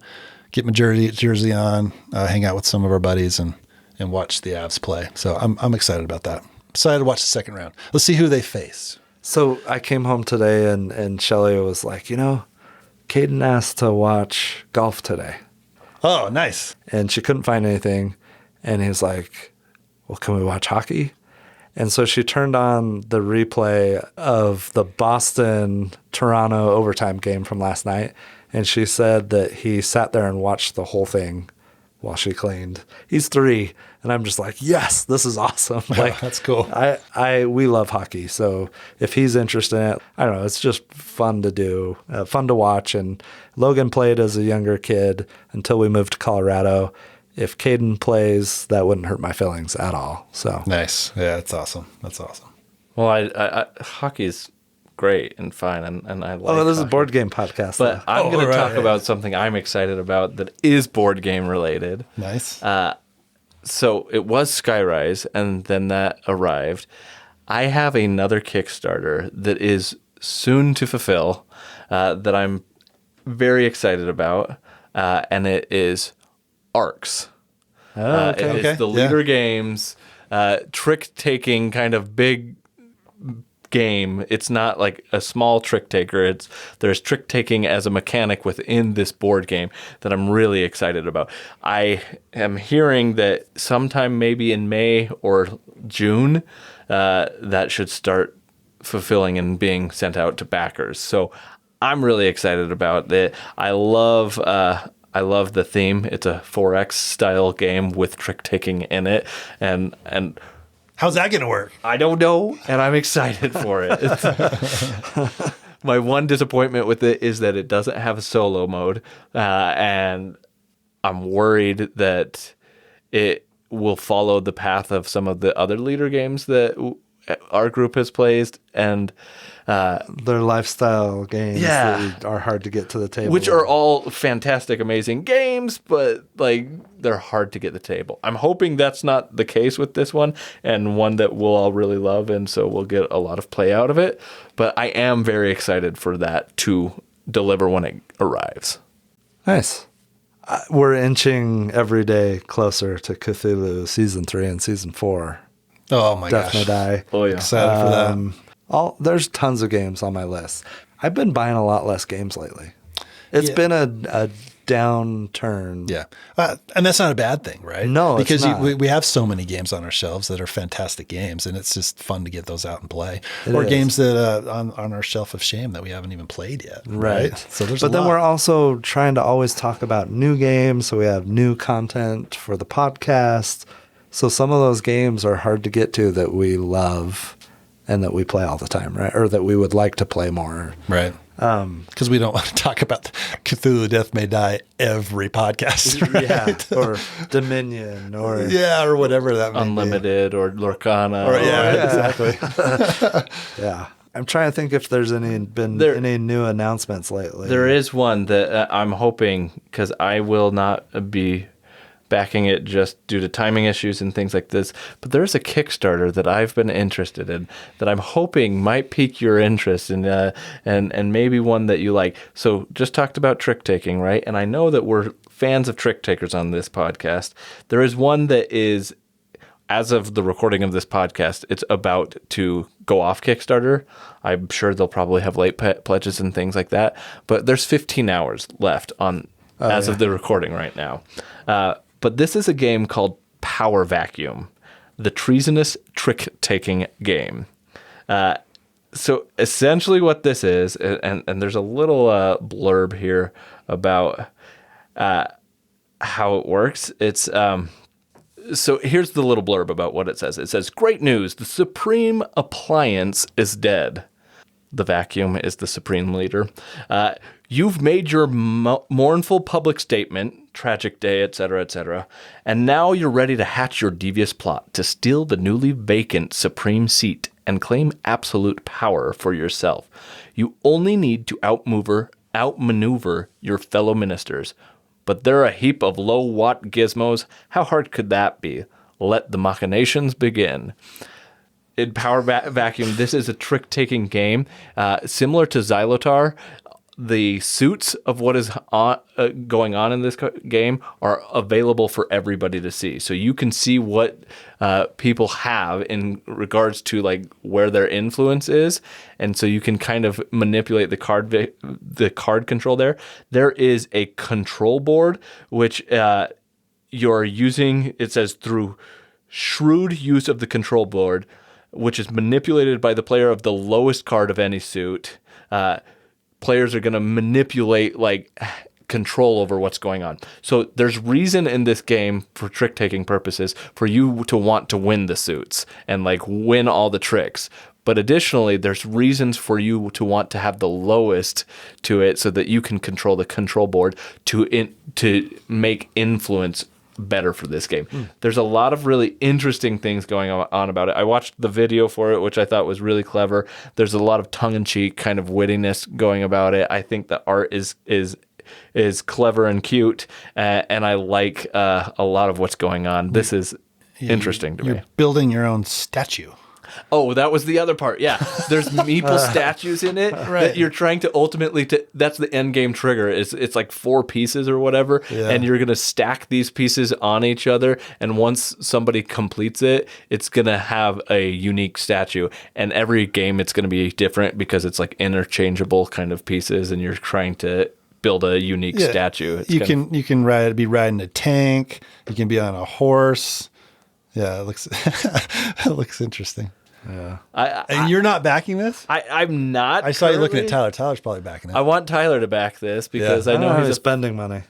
get my jersey on, hang out with some of our buddies, and watch the Avs play. So I'm excited about that. Excited to watch the second round. Let's see who they face. So I came home today and Shelly was like, Caden asked to watch golf today. Oh, nice. And she couldn't find anything. And he was like, well, can we watch hockey? And so she turned on the replay of the Boston-Toronto overtime game from last night. And she said that he sat there and watched the whole thing while she cleaned. He's 3. And I'm just like, yes, this is awesome. Like, that's cool. We love hockey. So if he's interested in it, I don't know, it's just fun to do, fun to watch. And Logan played as a younger kid until we moved to Colorado. If Caden plays, that wouldn't hurt my feelings at all. So Nice. Yeah, that's awesome. That's awesome. Well, I hockey's great and fine, and I like. Oh, this is a hockey. board game podcast. But I'm going right, to talk yeah. about something I'm excited about that is board game related. Nice. So it was Skyrise, and then that arrived. I have another Kickstarter that is soon to fulfill that I'm very excited about, and it is Arcs. okay. It is the Leader Games trick-taking kind of big game. It's not like a small trick taker. There's trick taking as a mechanic within this board game that I'm really excited about. I am hearing that sometime maybe in May or June that should start fulfilling and being sent out to backers. So I'm really excited about it. I love the theme. It's a 4X style game with trick taking in it, and How's that going to work? I don't know, and I'm excited for it. My one disappointment with it is that it doesn't have a solo mode, and I'm worried that it will follow the path of some of the other Leader games that our group has played, and They're lifestyle games Yeah. that are hard to get to the table. which are all fantastic, amazing games, but like they're hard to get to the table. I'm hoping that's not the case with this one, and one that we'll all really love, and so we'll get a lot of play out of it. But I am very excited for that to deliver when it arrives. Nice. We're inching every day closer to Cthulhu Season 3 and Season 4. Oh, my Death May gosh. Die. Oh yeah. Excited for that. There's tons of games on my list. I've been buying a lot less games lately. It's Yeah. been a downturn. Yeah. And that's not a bad thing, right? No, it's because not. we have so many games on our shelves that are fantastic games, and it's just fun to get those out and play. It or is. games that on our shelf of shame that we haven't even played yet. Right. So there's But a then lot. we're also trying to always talk about new games, so we have new content for the podcast. So some of those games are hard to get to that we love and that we play all the time, right? Or that we would like to play more. Right. Because we don't want to talk about Cthulhu Death May Die every podcast. Right? Yeah, or Dominion, or Yeah, or whatever that may be. Unlimited or Lorcana. Or, yeah, exactly. yeah. I'm trying to think if there's any new announcements lately. There is one that I'm hoping, because I will not be backing it just due to timing issues and things like this, but there's a Kickstarter that I've been interested in that I'm hoping might pique your interest in, and maybe one that you like. So just talked about trick taking, right? And I know that we're fans of trick takers on this podcast. There is one that is, as of the recording of this podcast, it's about to go off Kickstarter. I'm sure they'll probably have late pledges and things like that, but there's 15 hours left on of the recording right now. But this is a game called Power Vacuum, the treasonous trick-taking game. So essentially what this is, and there's a little blurb here about how it works. It's so here's the little blurb about what it says. It says, "Great news, the supreme appliance is dead." The vacuum is the supreme leader. You've made your mournful public statement, tragic day, etc., and now you're ready to hatch your devious plot to steal the newly vacant supreme seat and claim absolute power for yourself. You only need to outmaneuver outmaneuver your fellow ministers. But they're a heap of low-watt gizmos. How hard could that be? Let the machinations begin. In Power Vacuum, this is a trick-taking game. Similar to Xylotar, the suits of what is going on in this game are available for everybody to see. So you can see what people have in regards to like where their influence is, and so you can kind of manipulate the card control there. There is a control board which you're using. It says through shrewd use of the control board, which is manipulated by the player of the lowest card of any suit. Players are going to manipulate like control over what's going on. So there's reason in this game for trick-taking purposes for you to want to win the suits and like win all the tricks. But additionally, there's reasons for you to want to have the lowest to it so that you can control the control board to make influence better for this game. There's a lot of really interesting things going on about it. I watched the video for it, which I thought was really clever. There's a lot of tongue-in-cheek kind of wittiness going about it. I think the art is clever and cute, and I like a lot of what's going on. This is interesting to me. You're building your own statue. Oh, that was the other part. Yeah, there's meeple statues in it that you're trying to ultimately. That's the end game trigger. It's like 4 pieces or whatever, and you're gonna stack these pieces on each other. And once somebody completes it, it's gonna have a unique statue. And every game, it's gonna be different because it's like interchangeable kind of pieces, and you're trying to build a unique statue. You can be riding a tank. You can be on a horse. Yeah, it looks interesting. Yeah. And you're not backing this? I'm not. I saw you looking at Tyler. Tyler's probably backing it. I want Tyler to back this because I know he's spending money.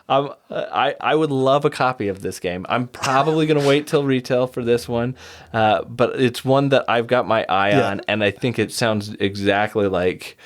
I would love a copy of this game. I'm probably going to wait till retail for this one, but it's one that I've got my eye on, and I think it sounds exactly like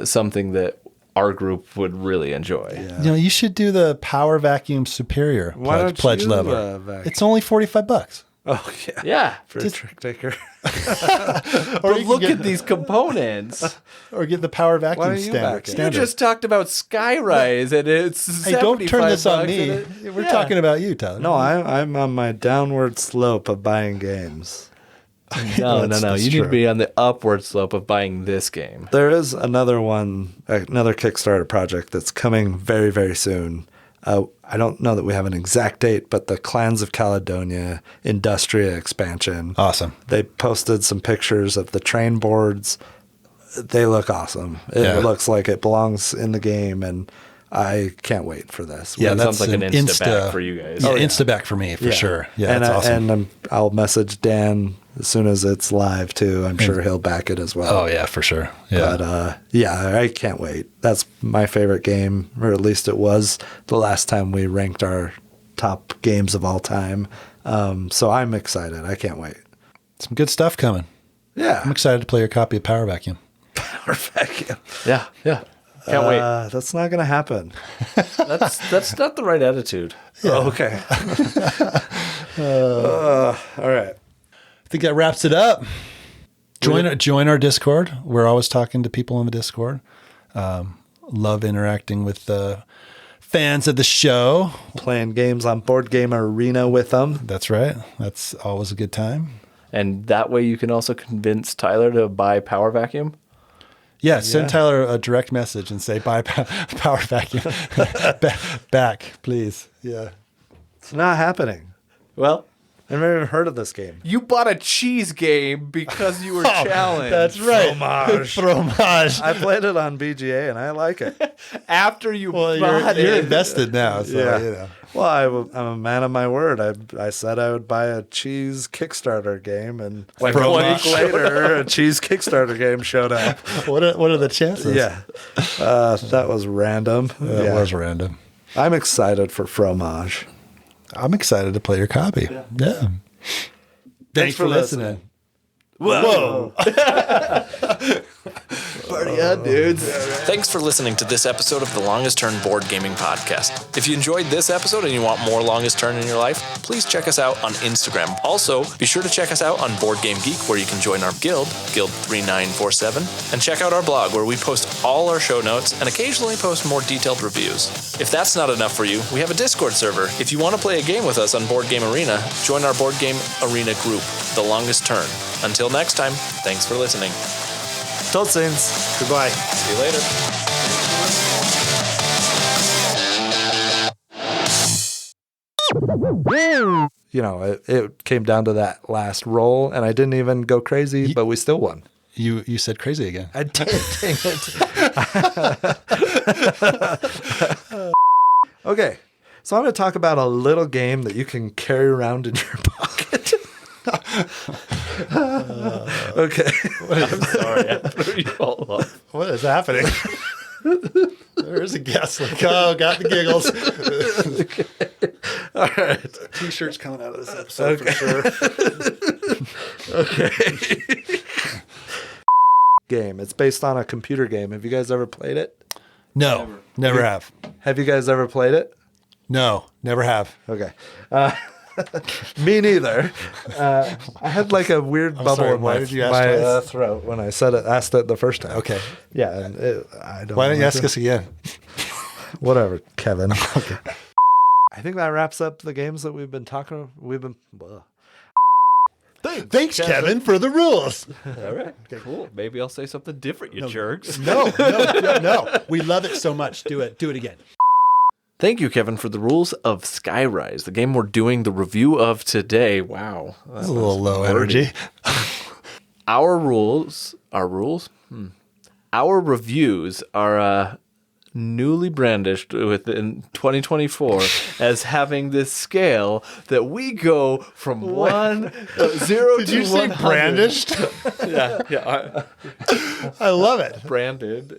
something that our group would really enjoy. Yeah. You should do the Power Vacuum Superior pledge level. It's only $45. Oh, yeah. Yeah. For a trick taker. But look at these components. Or get the Power Vacuum standard. You just talked about Skyrise, and it's Hey, don't turn this on me. We're talking about you, Tyler. No, I'm on my downward slope of buying games. No. You need to be on the upward slope of buying this game. There is another Kickstarter project that's coming very, very soon. I don't know that we have an exact date, but the Clans of Caledonia Industria expansion. Awesome. They posted some pictures of the train boards. They look awesome. It looks like it belongs in the game, and I can't wait for this. Yeah, that sounds like an insta-back for you guys. Yeah, insta-back for me, for sure. Yeah, and that's awesome. And I'll message Dan as soon as it's live, too. I'm sure he'll back it as well. Oh, yeah, for sure. Yeah. But, I can't wait. That's my favorite game, or at least it was the last time we ranked our top games of all time. So I'm excited. I can't wait. Some good stuff coming. Yeah. I'm excited to play your copy of Power Vacuum. Power Vacuum. Yeah. Can't wait. That's not going to happen. That's not the right attitude. Yeah. Oh, okay. All right. I think that wraps it up. Join our Discord. We're always talking to people in the Discord. Love interacting with the fans of the show. Playing games on Board Game Arena with them. That's right. That's always a good time. And that way you can also convince Tyler to buy Power Vacuum. Yeah, send Tyler a direct message and say, buy Power Vacuum. back, please. Yeah. It's not happening. Well, I've never even heard of this game. you bought a cheese game because you were challenged. That's right. Fromage. I played it on BGA, and I like it. After you bought you're it. invested now. So, Well, I'm a man of my word. I said I would buy a cheese Kickstarter game, and like a week later, a cheese Kickstarter game showed up. What are the chances? Yeah. That was random. That was random. I'm excited for Fromage. I'm excited to play your copy. Yeah. Thanks for listening. Whoa. Party on, dudes. Thanks for listening to this episode of the Longest Turn Board Gaming Podcast. If you enjoyed this episode and you want more Longest Turn in your life, please check us out on Instagram. Also, be sure to check us out on Board Game Geek, where you can join our guild, Guild 3947, and check out our blog, where we post all our show notes and occasionally post more detailed reviews. If that's not enough for you, we have a Discord server. If you want to play a game with us on Board Game Arena, join our Board Game Arena group, The Longest Turn. Until next time, thanks for listening. Tot ziens. Goodbye. See you later. You know, it came down to that last roll, and I didn't even go crazy, but we still won. You said crazy again. I did. Dang it. Okay, so I'm going to talk about a little game that you can carry around in your pocket. Okay. I'm sorry. I threw you all off. What is happening? There's a guest. Like, oh, got the giggles. Okay. All right. T-shirts coming out of this episode for sure. Okay. Game. It's based on a computer game. Have you guys ever played it? No, never have. Have you guys ever played it? No, never have. Okay. Me neither. I had like a weird bubble sorry, in why my, did you ask my twice? throat when I asked it the first time. Okay. Yeah. And I don't Why don't you like ask it. us again? Whatever, Kevin. Okay. I think that wraps up the games that we've been talking. Thanks, Kevin, for the rules. All right. Cool. Maybe I'll say something different, you jerks. No. We love it so much. Do it again. Thank you, Kevin, for the rules of Skyrise, the game we're doing the review of today. Wow. That's a little low energy. Our rules, our reviews are newly brandished within 2024 as having this scale that we go from 0 Did to you say 100. brandished? Yeah. I love it. Branded.